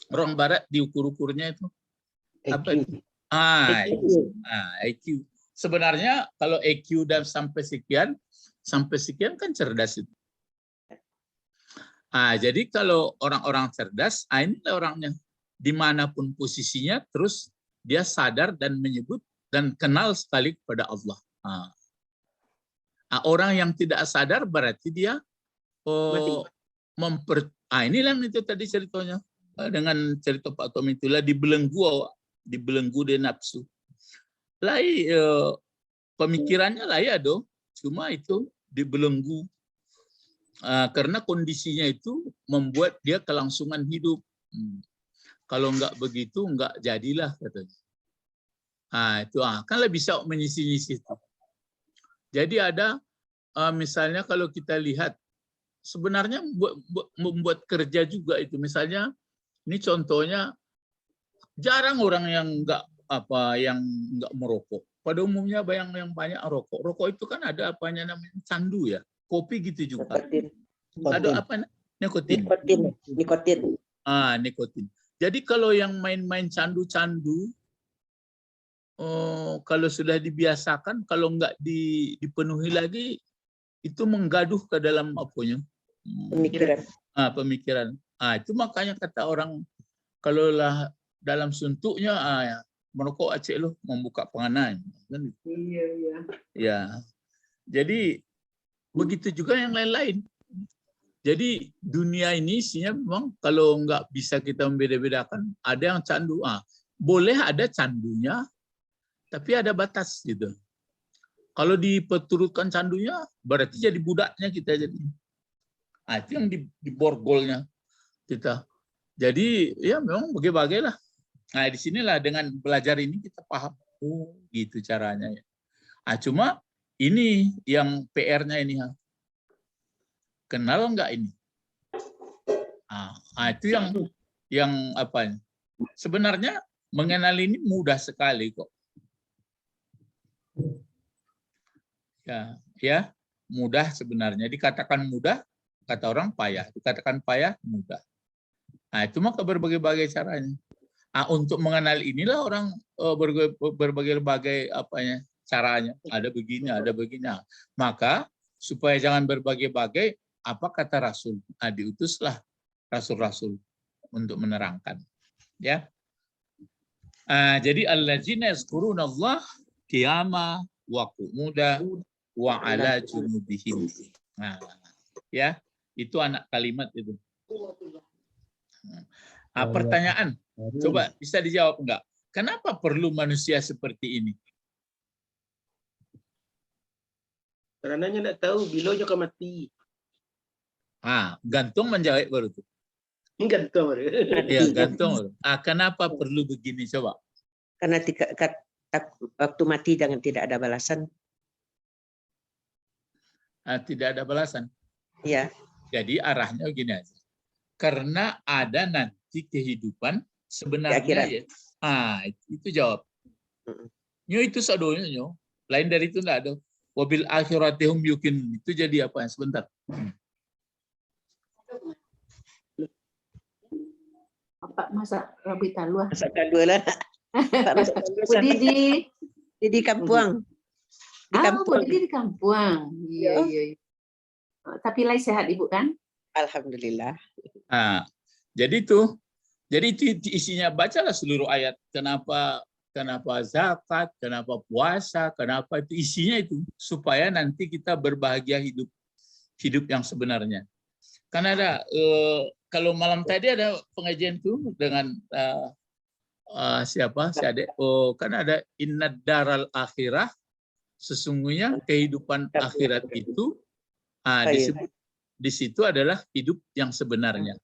orang barat diukur-ukurnya itu? Apa itu? IQ. Sebenarnya kalau IQ dan sampai sekian kan cerdas itu. Jadi kalau orang-orang cerdas, inilah orangnya. Dimanapun posisinya, terus dia sadar dan menyebut dan kenal sekali kepada Allah. Orang yang tidak sadar berarti dia inilah itu tadi ceritanya dengan cerita Pak Tom itulah dibelenggu dia nafsu. Pemikirannya lah ya dong, cuma itu dibelenggu karena kondisinya itu membuat dia kelangsungan hidup. Kalau enggak begitu enggak jadilah katanya. Itu kan lebih bisa menyisi-nyisi itu. Jadi ada misalnya kalau kita lihat sebenarnya membuat kerja juga itu. Misalnya ini contohnya jarang orang yang enggak merokok. Pada umumnya yang banyak rokok. Rokok itu kan ada apanya namanya candu ya. Kopi gitu juga. Ada apa? Nikotin. Nikotin. Jadi kalau yang main-main candu-candu, kalau sudah dibiasakan, kalau enggak dipenuhi lagi, itu menggaduh ke dalam apanya? Pemikiran. Itu makanya kata orang, kalau lah dalam suntuknya, merokok acik loh, membuka penganan. Iya. Ya. Jadi begitu juga yang lain-lain. Jadi dunia ini isinya memang kalau nggak bisa kita membeda-bedakan, ada yang candu. Boleh ada candunya, tapi ada batas gitu. Kalau diperturutkan candunya, berarti jadi budaknya kita jadi. Itu yang diborgolnya kita. Jadi ya memang bagai-bagai lah. Di sinilah dengan belajar ini kita paham. Gitu caranya ya. Cuma ini yang PR-nya ini. Kenal nggak ini? Itu yang apa? Sebenarnya mengenal ini mudah sekali kok. Ya, mudah sebenarnya. Dikatakan mudah, kata orang payah. Dikatakan payah, mudah. Itu maka berbagai-bagai caranya. Untuk mengenal inilah orang berbagai-bagai apanya caranya. Ada begini, ada begini. Maka supaya jangan berbagai-bagai, apa kata Rasul? Diutuslah Rasul-Rasul untuk menerangkan. Ya. Jadi allazina yazkurunallah qiyama wa qu'uda wa ala junubihim. Ya, itu anak kalimat itu. Pertanyaan, coba bisa dijawab enggak? Kenapa perlu manusia seperti ini? Karena nak tahu bila dia akan mati. Gantung menjawab baru tuh. Gantung. Ya, gantung. Kenapa perlu begini coba? Karena waktu mati jangan tidak ada balasan. Tidak ada balasan. Ya. Jadi arahnya gini aja. Karena ada nanti kehidupan sebenarnya ya. Itu jawab. Nyo itu sadonya nyo. Lain dari itu enggak ada. Wabil akhiratihum yukin. Itu jadi apa? Sebentar. Pak masak rabi talua. Masak talua lah. Pak masak talua. Di Kampuang. Di Kampuang. Di Kampuang. Iya. Tapi lain sehat Ibu kan? Alhamdulillah. Jadi itu isinya bacalah seluruh ayat. Kenapa kenapa zakat, kenapa puasa, kenapa itu isinya itu supaya nanti kita berbahagia hidup yang sebenarnya. Karena ada kalau malam tadi ada pengajian tuh dengan siapa? Si Adek. Oh, kan ada innad daral akhirah, sesungguhnya kehidupan akhirat itu disebut di situ adalah hidup yang sebenarnya.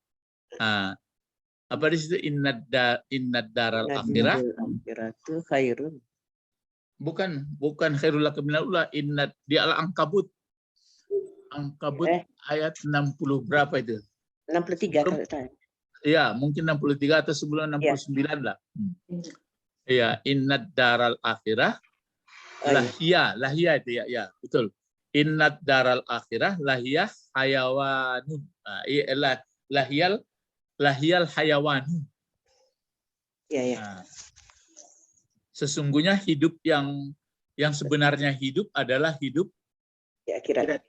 Apa di situ innad daral akhirah? Akhiratu khairun. Bukan khairul lakum minal ula, innad di Al-Ankabut. Ankabut ayat 60 berapa itu? 63 kalau saya. Iya, mungkin 63 atau sebelum 69 lah. Iya, innad daral akhirah lahia itu ya, betul. Innad daral akhirah lahiyah hayawanun. Lahiyal hayawanun. Ya. Sesungguhnya hidup yang sebenarnya hidup adalah hidup Di akhirat.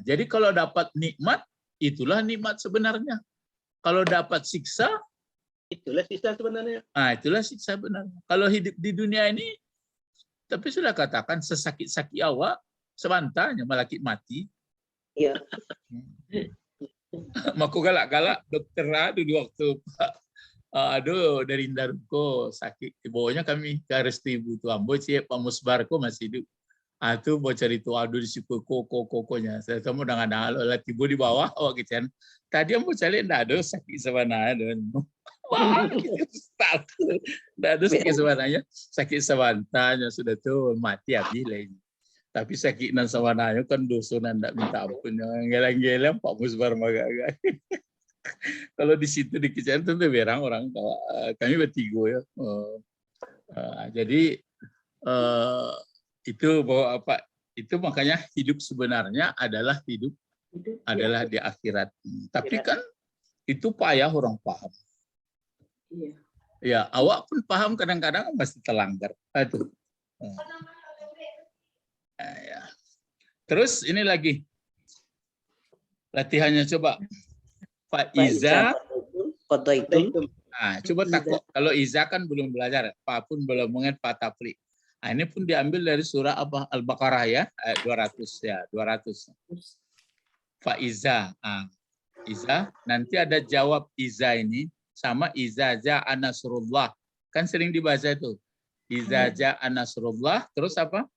Jadi kalau dapat nikmat, itulah nikmat sebenarnya. Kalau dapat siksa, itulah siksa sebenarnya. Itulah siksa benar. Kalau hidup di dunia ini, tapi sudah katakan sesakit-sakit awak, sebantanya malaki mati. Iya. Maku galak-galak dokter dulu waktu dari Indarko sakit. Bawanya kami ke Restu Ibu Tuambo, Pak Musbarko masih hidup. Itu mau cari tuh di situ kokonya. Saya kamu dengan tibu di bawah awak kecian. Tadi mau cari ndak ada sakit sebenarnya dan wah ndak ada sakit sebenarnya. Sakit sebantanya sudah tuh mati habis lain. Tapi sakit nan sebenarnya kan dosa ndak minta ampun. Geleng-geleng Pak Musbar magagak. Kalau di situ di kecian tuh berang orang kami bertiga ya. Jadi itu bahwa apa itu makanya hidup sebenarnya adalah hidup adalah di akhirat. Tapi kan itu payah orang paham. Ya, awak pun paham kadang-kadang masih terlanggar. Itu. Ya. Terus ini lagi latihannya coba. Pak Iza. Coba takut. Kalau Iza kan belum belajar, Pak pun belum mengenai Pak Tafli. Ini pun diambil dari surah apa Al-Baqarah ya, ayat 200 ya, 200. Faiza. Iza, nanti ada jawab Iza ini sama Iza ja'a nasrullah. Kan sering dibaca itu. Iza ja'a nasrullah, terus apa?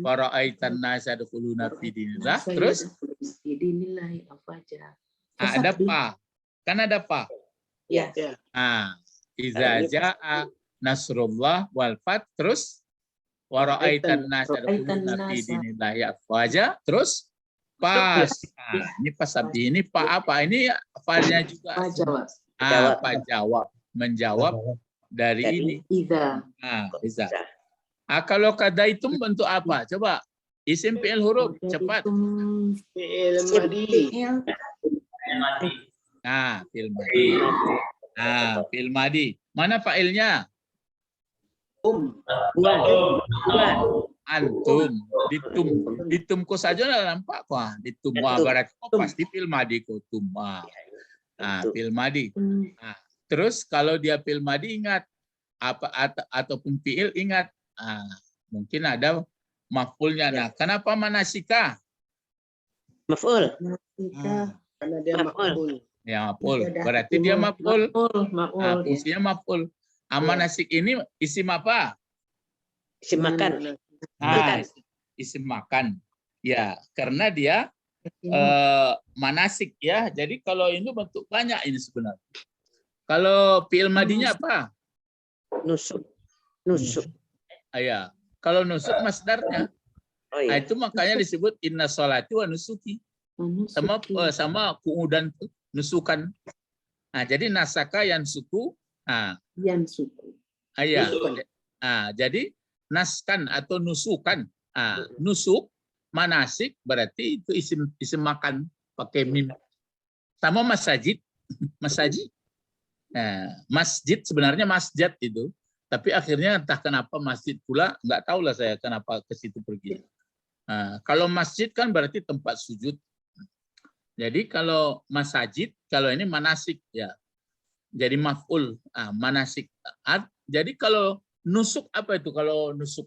Fara'aitan nasa yadkhuluna fi dinillah. Terus ada pa. Kan ada pa. Ya. Iza ja'a nasrullah wal fath, terus wara'aitan nasa yadkhuluna fi dinillahi afwaja, terus pas. Ini pas abdi ini pak apa? Ini falnya juga. Pak jawab, menjawab dari ini. Iza. Iza. Kalau kadaitum bentuk apa? Coba isim fi'il huruf cepat. Fi'il madhi. Fi'il madhi. Fi'il madhi. Mana fa'ilnya? Antum. Ditumku saja nampak kok. Ditum berarti pasti fi'il madhi ko tumma. Fi'il madhi. Terus kalau dia fi'il madhi ingat apa ataupun fi'il ingat. Mungkin ada maf'ulnya. Nah, kenapa manasika? Maf'ul. Karena dia maf'ul. Ya, maf'ul. Berarti dia maf'ul. Fungsinya maf'ul. Manasik ini isim apa? Isim makan. Isim makan. Ya, karena dia manasik ya. Jadi kalau ini bentuk banyak ini sebenarnya. Kalau fi'il madinya apa? Nusuk. Ya. Kalau nusuk masdarnya. Itu makanya disebut inna sholati wa nusuki. Sama kuudan nusukan. Jadi nasaka yang suku. Yang suku. Jadi naskan atau nusukan. Nusuk, manasik berarti itu isim makan pakai mim. Sama masjid. Masjid sebenarnya masjid itu. Tapi akhirnya entah kenapa masjid pula, nggak tahu lah saya kenapa ke situ pergi. Kalau masjid kan berarti tempat sujud. Jadi kalau masjid, kalau ini manasik ya. Jadi maf'ul, manasik. jadi kalau nusuk apa itu? Kalau nusuk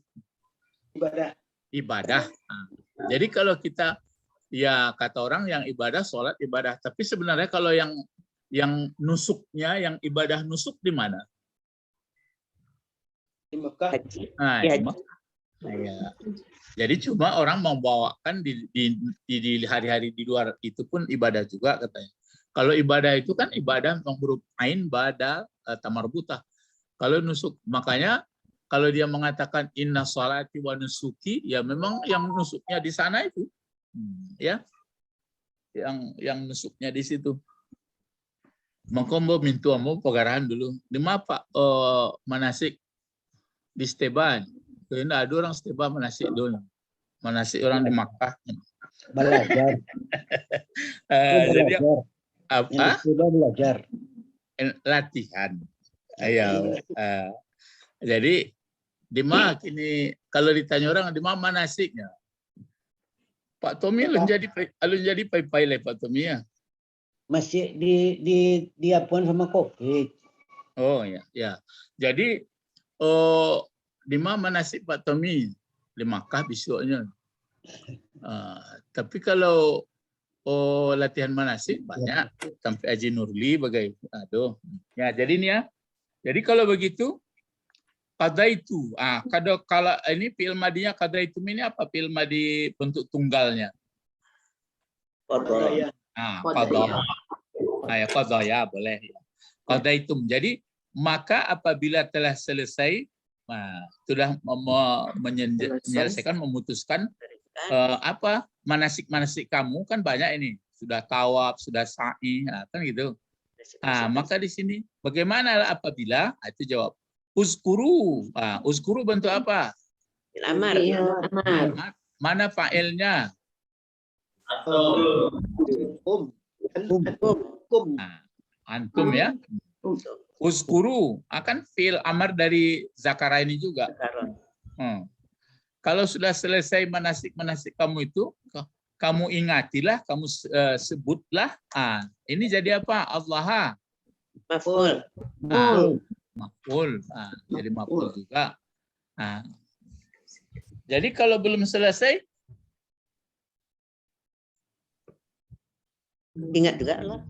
Ibadah. ibadah. Nah, jadi kalau kita ya kata orang yang ibadah sholat ibadah, tapi sebenarnya kalau yang nusuknya, yang ibadah nusuk di mana? Di Mekah. Haji. Nah, Ya, di Mekah. Nah, ya. Jadi cuma orang membawakan di hari-hari di luar itu pun ibadah juga katanya. Kalau ibadah itu kan ibadah yang huruf ain, bada, tamarbutah. Kalau nusuk, makanya kalau dia mengatakan inna sholati wa nusuki, ya memang yang nusuknya di sana itu, ya, yang nusuknya di situ. Mengkombo mintu amu pegarahan dulu. Di mana Pak manasik di Steban? Karena ada orang Steban manasik dulu. Manasik orang di Makkah. Belajar. Jadi Belajar. apa? Sudah belajar. Latihan. Ayo. Jadi di mana kini kalau ditanya orang di mana manasiknya? Pak Tommy alun jadi pai-pai le Pak Tommy ya. Masih di Apuan sama Covid. Oh ya, ya. Jadi di mana manasik Pak Tommy? Di Makkah besoknya. Tapi kalau latihan manasik banyak sampai Haji Nurli bagai aduh. Ya, jadi nih ya. Jadi kalau begitu kada itu. Kalau ini fi'il madinya kada itu ini apa? Fi'il madi bentuk tunggalnya. Qadaya. Qadaya. Ya, qadaya boleh. Kada itu. Jadi maka apabila telah selesai, sudah menyelesaikan, memutuskan apa manasik kamu kan banyak ini, sudah tawaf, sudah sa'i, kan gitu. Maka di sini bagaimana apabila itu jawab uzkuru. Uzkuru bentuk apa? Amar. Mana fa'ilnya? Antum ya. Uzkuru akan fi'il amar dari zakara ini juga. Kalau sudah selesai manasik kamu itu, kamu ingatilah, kamu sebutlah. Ini jadi apa? Allah. Maf'ul. Maf'ul. Jadi maf'ul juga. Jadi kalau belum selesai, Ingat juga Allah.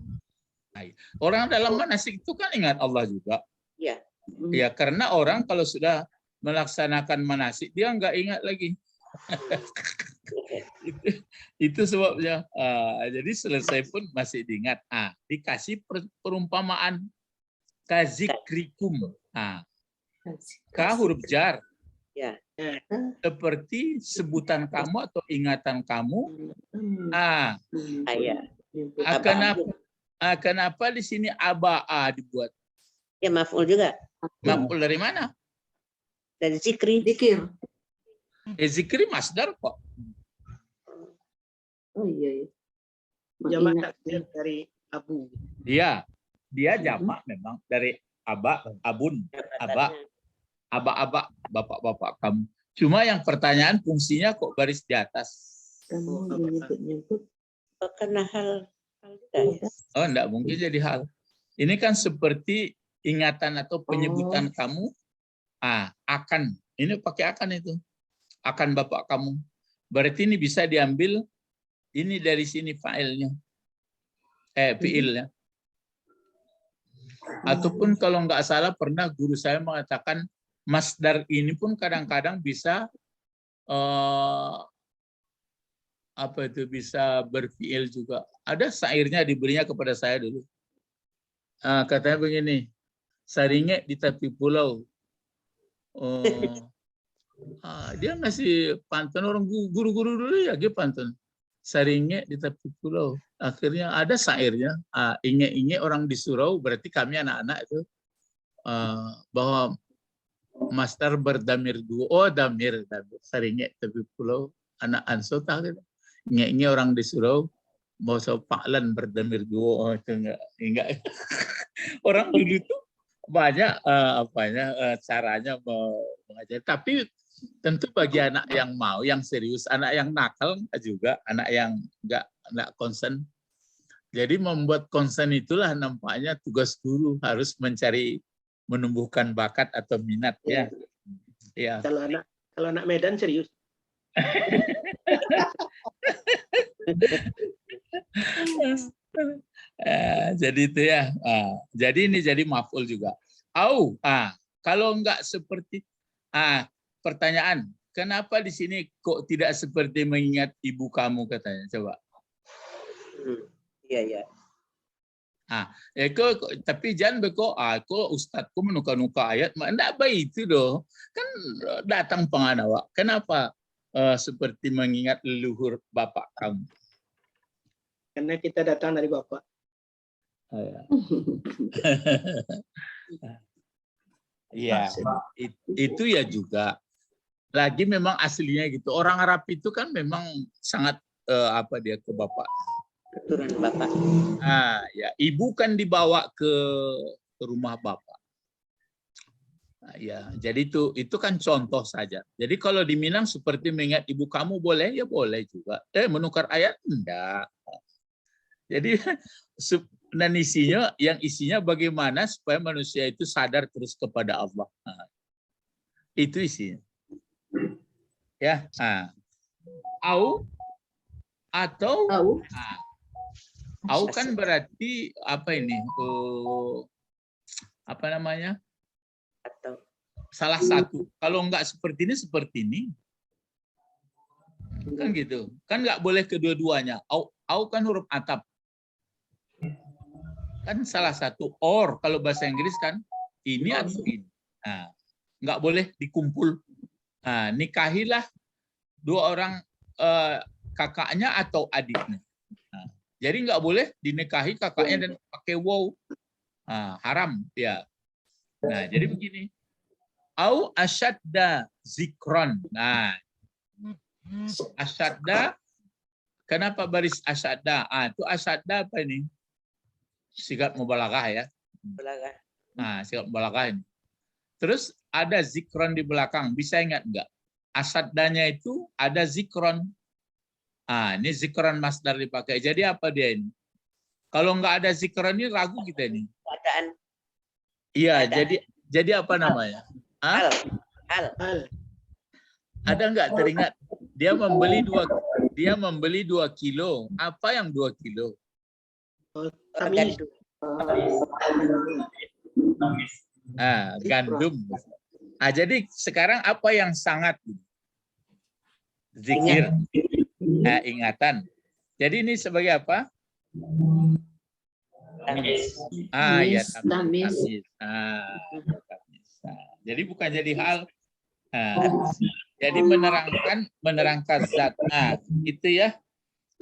orang dalam manasik itu kan ingat Allah juga. Iya. Ya, karena orang kalau sudah melaksanakan manasik dia nggak ingat lagi. itu sebabnya. Jadi selesai pun masih diingat. Dikasih perumpamaan kazikrikum. Ka huruf jar. Ya. Seperti sebutan kamu atau ingatan kamu. Kenapa di sini aba'a dibuat? Ya maf'ul juga. Maf'ul dari mana? Dari zikri. Zikir. Zikri masdar kok. Oh iya. Jamak takdir dari abu. Dia jamak memang dari aba, abun, aba, bapak-bapak kamu. Cuma yang pertanyaan fungsinya kok baris di atas. Kamu menyebut-nyebut. Karena hal Oh, enggak mungkin jadi hal. Ini kan seperti ingatan atau penyebutan kamu. Akan. Ini pakai akan itu. Akan bapak kamu. Berarti ini bisa diambil ini dari sini fa'ilnya. Fi'ilnya. Ataupun kalau nggak salah pernah guru saya mengatakan masdar ini pun kadang-kadang bisa bisa berfiil juga. Ada syairnya diberinya kepada saya dulu. Katanya begini, saringe di tepi pulau. Dia ngasih pantun orang guru-guru dulu ya, dia pantun. Saringe di tepi pulau. Akhirnya ada syairnya, inge-inge orang di surau, berarti kami anak-anak itu bahwa master berdamir dua, damir, saringe tepi pulau, anak ansota gitu. Inge-inge orang di surau, bahasa Paklan berdamir dua, itu enggak. Orang dulu itu banyak caranya mengajar. Tapi tentu bagi anak yang mau, yang serius, anak yang nakal juga, anak yang enggak konsen. Jadi membuat konsen itulah nampaknya tugas guru, harus mencari menumbuhkan bakat atau minat ya. Ya. Kalau anak Medan serius. Jadi itu ya. Jadi ini jadi maf'ul juga. Kalau enggak seperti pertanyaan, kenapa di sini kok tidak seperti mengingat ibu kamu katanya? Coba. Iya. Tapi jangan beko, kok ustadku menuka-nuka ayat, enggak baik itu doh. Kan datang penganawa. Kenapa seperti mengingat leluhur bapak kamu? Karena kita datang dari Bapak. Iya, itu ya juga. Lagi memang aslinya gitu. Orang Arab itu kan memang sangat dia ke bapak. Keturunan Bapak. Ya, ibu kan dibawa ke rumah bapak. Ya, jadi itu kan contoh saja. Jadi kalau di Minang seperti mengingat ibu kamu boleh, ya boleh juga. Menukar ayat enggak. Jadi dan isinya bagaimana supaya manusia itu sadar terus kepada Allah. Itu isinya. Ya. Au kan berarti apa ini? Apa namanya? Atau Salah satu. Kalau enggak seperti ini. Kan gitu. Kan enggak boleh kedua-duanya. Au kan huruf atap. Kan salah satu. Or kalau bahasa Inggris kan ini atau ini. Enggak boleh dikumpul. Nikahilah dua orang kakaknya atau adiknya. Jadi nggak boleh dinikahi kakaknya dan pakai wow. Haram ya. Nah, jadi begini. Au asyadda zikron. Nah, asyadda, kenapa baris asyadda? Itu asyadda apa ini? Sigat mubalaghah ya. belaga. Sigat mubalaghah ini. Terus ada zikron di belakang. Bisa ingat nggak? Asyaddanya itu ada zikron. Ini zikron masdar dipakai. Jadi apa dia ini? Kalau nggak ada zikron ini ragu kita ini. Keadaan. Iya, jadi apa namanya? Hal. Ada nggak teringat? Dia membeli 2 kilo. Apa yang 2 kilo? Gandum. Gandum. Jadi sekarang apa yang sangat? Zikir. Ingatan. Jadi ini sebagai apa? Ya, tamis. Jadi bukan jadi hal. Jadi menerangkan zat. Itu ya.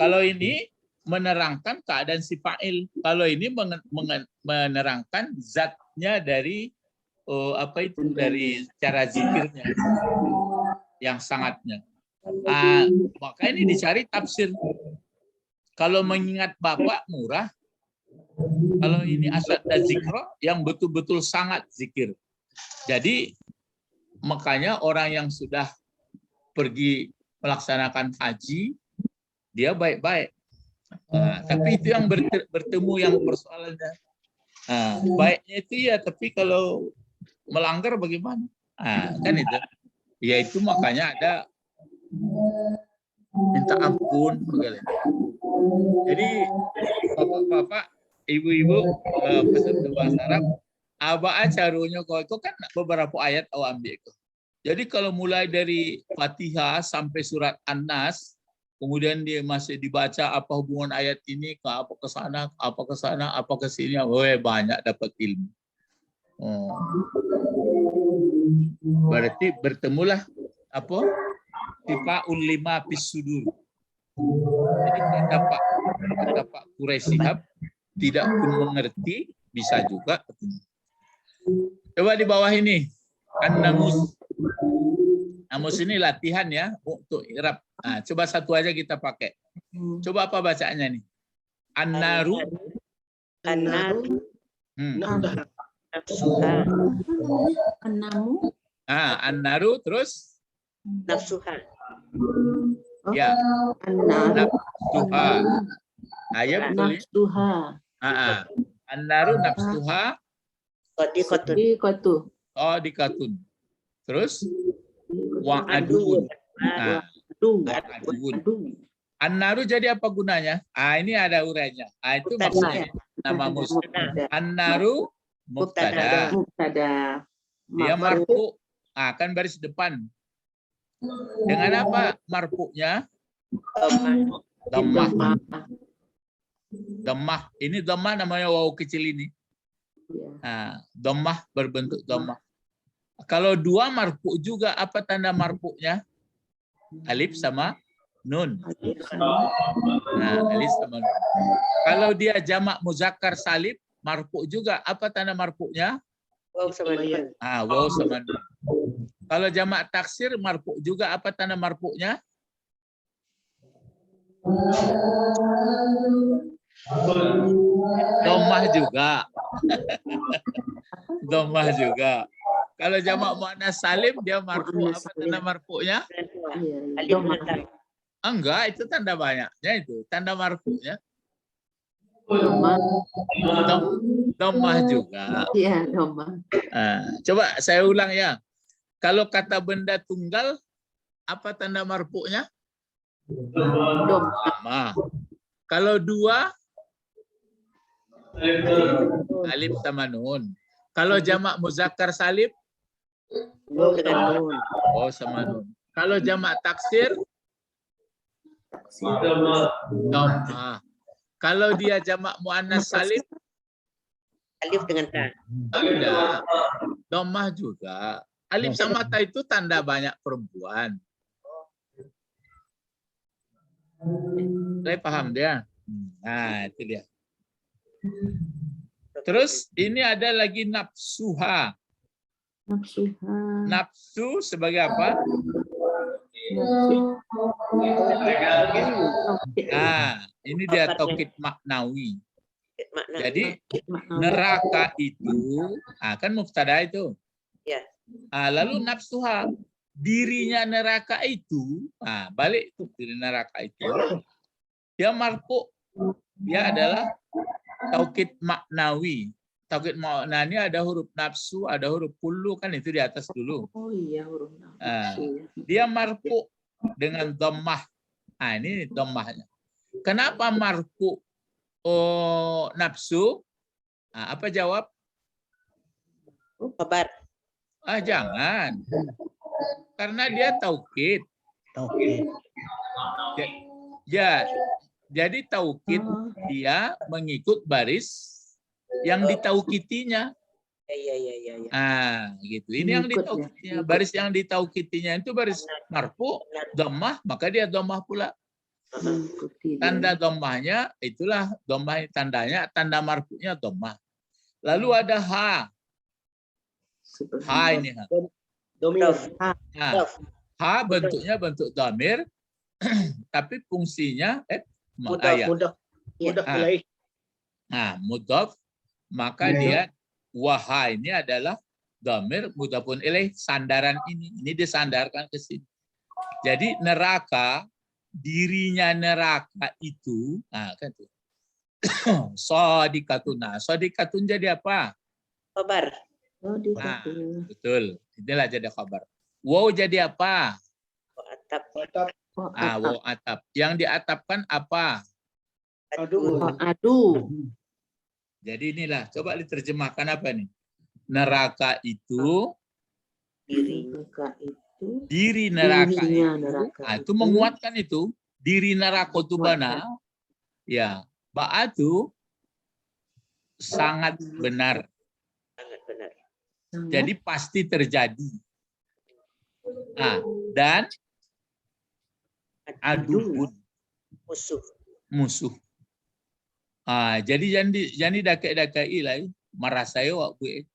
Kalau ini menerangkan keadaan si fa'il. Kalau ini menerangkan zatnya dari dari cara zikirnya yang sangatnya. Maka ini dicari tafsir. Kalau mengingat bapak murah, kalau ini asyad dan zikro yang betul-betul sangat zikir. Jadi makanya orang yang sudah pergi melaksanakan haji, dia baik-baik. Tapi itu yang bertemu yang persoalannya. Baiknya itu ya, tapi kalau melanggar bagaimana? Kan itu. Ya itu makanya ada minta ampun. Jadi bapak-bapak, ibu-ibu peserta bahasa Arab, abaa carunya kau itu kan beberapa ayat awak ambil itu. Jadi kalau mulai dari Fatihah sampai surat An-Nas, kemudian dia masih dibaca apa hubungan ayat ini ke apa ke sana, apa ke sini, banyak dapat ilmu. Berarti bertemulah apa? Tifa'ul lima fis-sudur. Jadi kata Pak Quraisy Shihab tidak pun mengerti, bisa juga. Coba di bawah ini, An-Namus. Namus ini latihan ya untuk i'rab. Coba satu aja kita pakai. Coba apa bacaannya nih? An-naru. An-naru. An-naru terus? Nafsuha. Ya. Nafsuha. Ya betul. Nafsuha. An-naru nafsuha. Sadiqatun. Sadiqatun. Terus wa'adun. Nah, wa'adun. An-naru jadi apa gunanya? Ini ada urainya. Itu maksudnya nama musnad. An-naru mubtada. Dia marfu. Kan baris depan. Dengan apa marfu'nya? Dhammah. Dhammah. Ini dhammah namanya waw kecil ini. Dhammah berbentuk dhammah. Kalau dua marfu juga, apa tanda marfu'nya? Alif sama nun. Alif sama nun. Kalau dia jamak muzakkar salim, marfu juga, apa tanda marfu'nya? Waw sama nun. Waw sama nun. Kalau jamak taksir, marfu juga, apa tanda marfu'nya? Dhammah juga. Dhammah juga. Kalau jamak muannas salim dia marfu, apa tanda marfu'nya? Alif mata. Enggak, itu tanda banyaknya itu. Tanda marfu'nya. Dhammah juga. Iya, dhammah. Coba saya ulang ya. Kalau kata benda tunggal, apa tanda marfu'nya? Dhammah. Kalau dua, alif sama nun. Kalau jamak muzakkar salim, Waw dengan nun. waw sama nun. Kalau jamak taksir, dhammah. Kalau dia jamak muannas salim, Alif dengan ta. enggak. Dhammah juga. Alif sama ta itu tanda banyak perempuan. Saya paham dia. Nah, itu dia. Terus ini ada lagi nafsuha. Nafsu sebagai apa? Ini dia taukid maknawi. Jadi neraka itu kan mubtada itu. Ya. Lalu nafsuha, dirinya neraka itu, balik tuh diri neraka itu. Dia marfu, dia adalah taukid maknawi. Taukid maknawi ada huruf nafsu, ada huruf kullu, kan itu di atas dulu. Oh iya, huruf nafsu. Dia marfu dengan dhammah. Ini dhammahnya. Kenapa marfu nafsu? Apa jawab? Khabar. Jangan. Karena dia taukid. Ya, jadi taukid dia mengikut baris yang ditaukitinya. Ya. Gitu. Ini yang ditaukitinya. Baris yang ditaukitinya itu baris marfu, dhammah, maka dia dhammah pula. Tanda dhammahnya itulah dhammah tandanya, tanda marfunya dhammah. Lalu ada ha. Ha ini ha. Domir. Ha bentuknya bentuk dhamir, tapi fungsinya Mudah ilaih. mudhaf, maka dia waha ini adalah dhamir mudhafun ilaih, sandaran ini disandarkan ke sini. Jadi neraka, dirinya neraka itu, kan itu. Sadiqatun. Sadiqatun jadi apa? Khabar. Betul. Inilah jadi khabar. Wow jadi apa? Atap. Wow atap. Yang diatapkan apa? Adu. Jadi inilah, coba diterjemahkan apa nih? Neraka itu, diri neraka itu menguatkan itu. Diri neraka itu mana? Ya, ba'atu sangat benar. Sangat benar. Jadi pasti terjadi. Dan aduun, musuh. Jadi jangan dakai lah, marah saya waktu.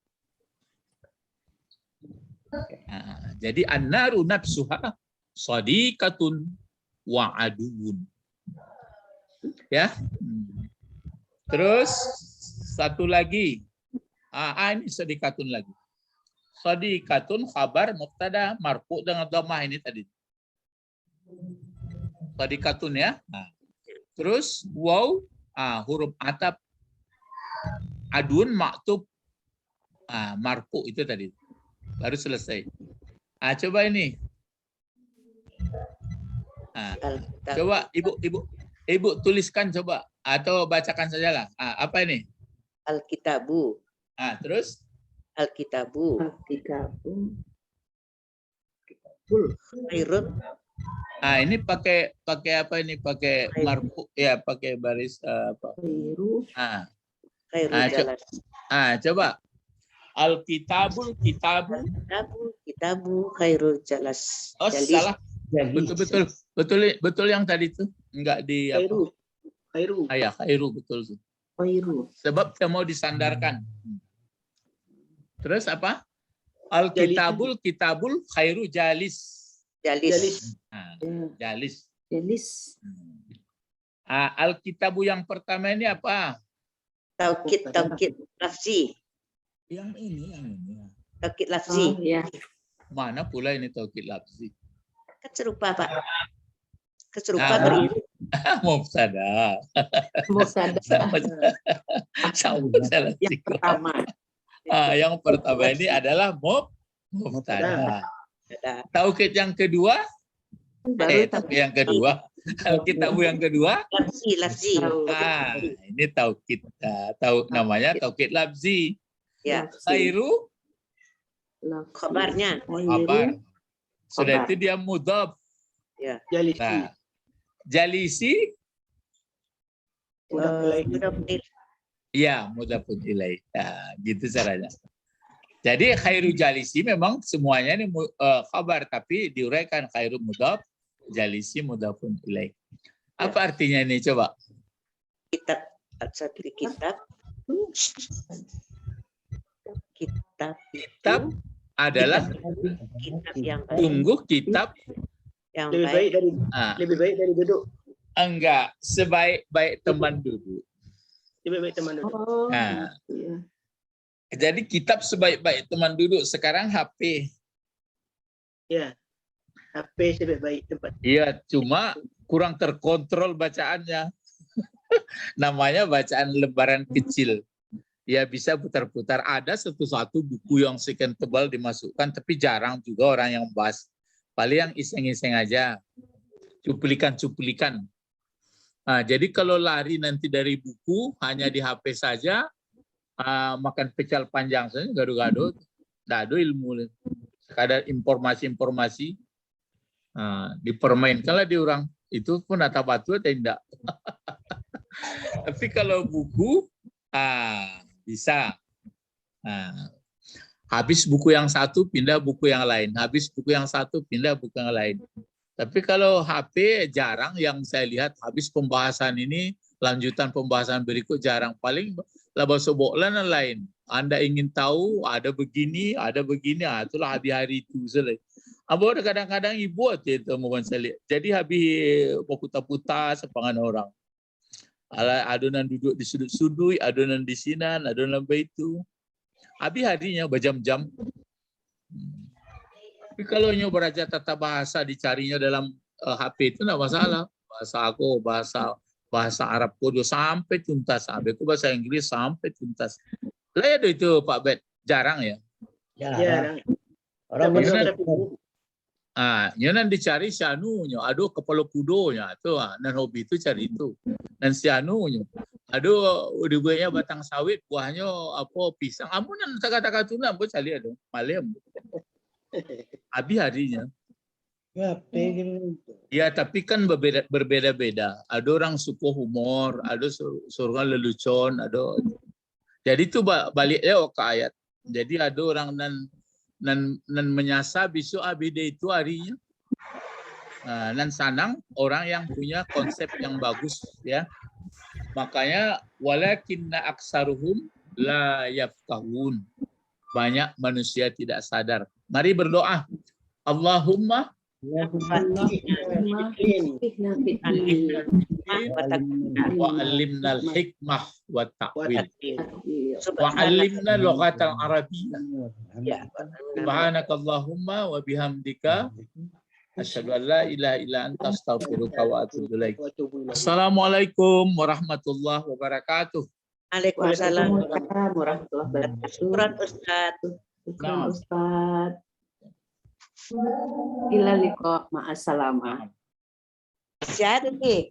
Jadi an-naru nafsuha sadiqatun wa aduun. Ya. Terus satu lagi. Ini sadiqatun lagi. Sadiqatun khabar mubtada marfu dengan dhammah ini tadi. Sadiqatun ya. Terus waw huruf atap, adun maktub Marfu itu tadi. Baru selesai. Coba ini. Coba ibu tuliskan coba atau bacakan sajalah. Apa ini? Alkitabu. Terus? Alkitabu. Alkitabu. Khairun. Ini pakai apa ini? Pakai marfu ya, pakai baris apa? Khairu. Khairul jalas. Coba. Alkitabul kitabu. Kitabu khairul jalas. Jalis. Salah. Betul yang tadi itu. Enggak di apa? Khairu. Ya, khairu betul tuh. Khairu. Sebab dia mau disandarkan. Terus apa? Alkitabul kitabul khairu jalis. Jalis. Jalis. Jalis. Alkitabu yang pertama ini apa? Taukid lafzi. Yang ini. Taukid lafzi. Ya. Mana pula ini taukid lafzi? Kan serupa, Pak. Keserupa beriru. Mubtada. Sama. Yang pertama. Yang pertama ini adalah mubtada. Taukid yang kedua? Yang kedua. Alkitabu yang kedua? Lafzi. Ini taukid. Namanya taukid lafzi. Ya. Khairu? Khabarnya. Khabar. Sudah itu dia mudhaf. Ya. Jalisi. Jalisi? Iya, mudhafun ilaih. Gitu caranya. Jadi khairu jalisi memang semuanya ini khabar, tapi diuraikan khairu mudhaf, jalisi mudhafun ilaih. Apa artinya ini coba? Kitab adalah kitab yang baik. sungguh kitab Yang lebih baik dari duduk. Enggak, sebaik-baik teman duduk. Lebih baik teman duduk. Jadi kitab sebaik-baik teman duduk. Sekarang HP. Ya. HP sebaik-baik tempat. Iya, cuma kurang terkontrol bacaannya. Namanya bacaan lembaran kecil. Ya bisa putar-putar. Ada satu-satu buku yang sekian tebal dimasukkan, tapi jarang juga orang yang bahas. Paling yang iseng-iseng aja. Cuplikan-cuplikan. Jadi kalau lari nanti dari buku, hanya di HP saja, makan pecal panjang saja, gado-gado. Tidak ada ilmu. Sekadar informasi-informasi. Dipermainkanlah di orang. Itu pun atau batu atau tidak. Tapi kalau buku, bisa. Habis buku yang satu, pindah buku yang lain. Habis buku yang satu, pindah buku yang lain. Tapi kalau HP jarang yang saya lihat habis pembahasan ini, lanjutan pembahasan berikut jarang. Paling laba soboklan yang lain. Anda ingin tahu ada begini, itulah hari-hari itu selesai. Abang kadang-kadang ibu itu mau saya lihat. Jadi habis putar-putar sepangan orang. Adonan duduk di sudut-sudut, adonan di sinan, adonan begitu. Habis harinya berjam-jam. Tapi kalau nyoba belajar tata bahasa dicarinya dalam HP itu tidak masalah. Bahasa aku, bahasa Arab kudu sampai tuntas. Aku bahasa Inggris sampai tuntas. Lah ya itu Pak Bet, jarang ya. Jarang. Orang nyonan dicari si anunya, aduh kepala kudonya tuh, nan hobi itu cari itu. Dan si anunya, aduh udah buahnya batang sawit, buahnya apa pisang. Amunan kata-kata tu nak buat cari ada malam. Habis harinya. Ya tapi kan berbeda-beda. Ada orang suka humor, ada surga lelucon, ada. Jadi itu baliknya ke ayat. Jadi ada orang nan menyasar besok abide itu harinya. Dan sanang orang yang punya konsep yang bagus ya. Makanya walakinna aksaruhum la yafqahun. Banyak manusia tidak sadar. Mari berdoa. Allahumma wa alimnal hikmah wa ta'wil wa alimna lughatal arabiyyah. Subhanakallahumma wa bihamdika asyhadu an la ilaha illa anta astaghfiruka wa atubu ilaik. Assalamualaikum warahmatullahi wabarakatuh. Waalaikumsalam. Waalaikumsalam warahmatullahi wabarakatuh. Syukran Ustaz. Syukran Ustaz. Ila liqa ma'assalamah. Masih ada nih.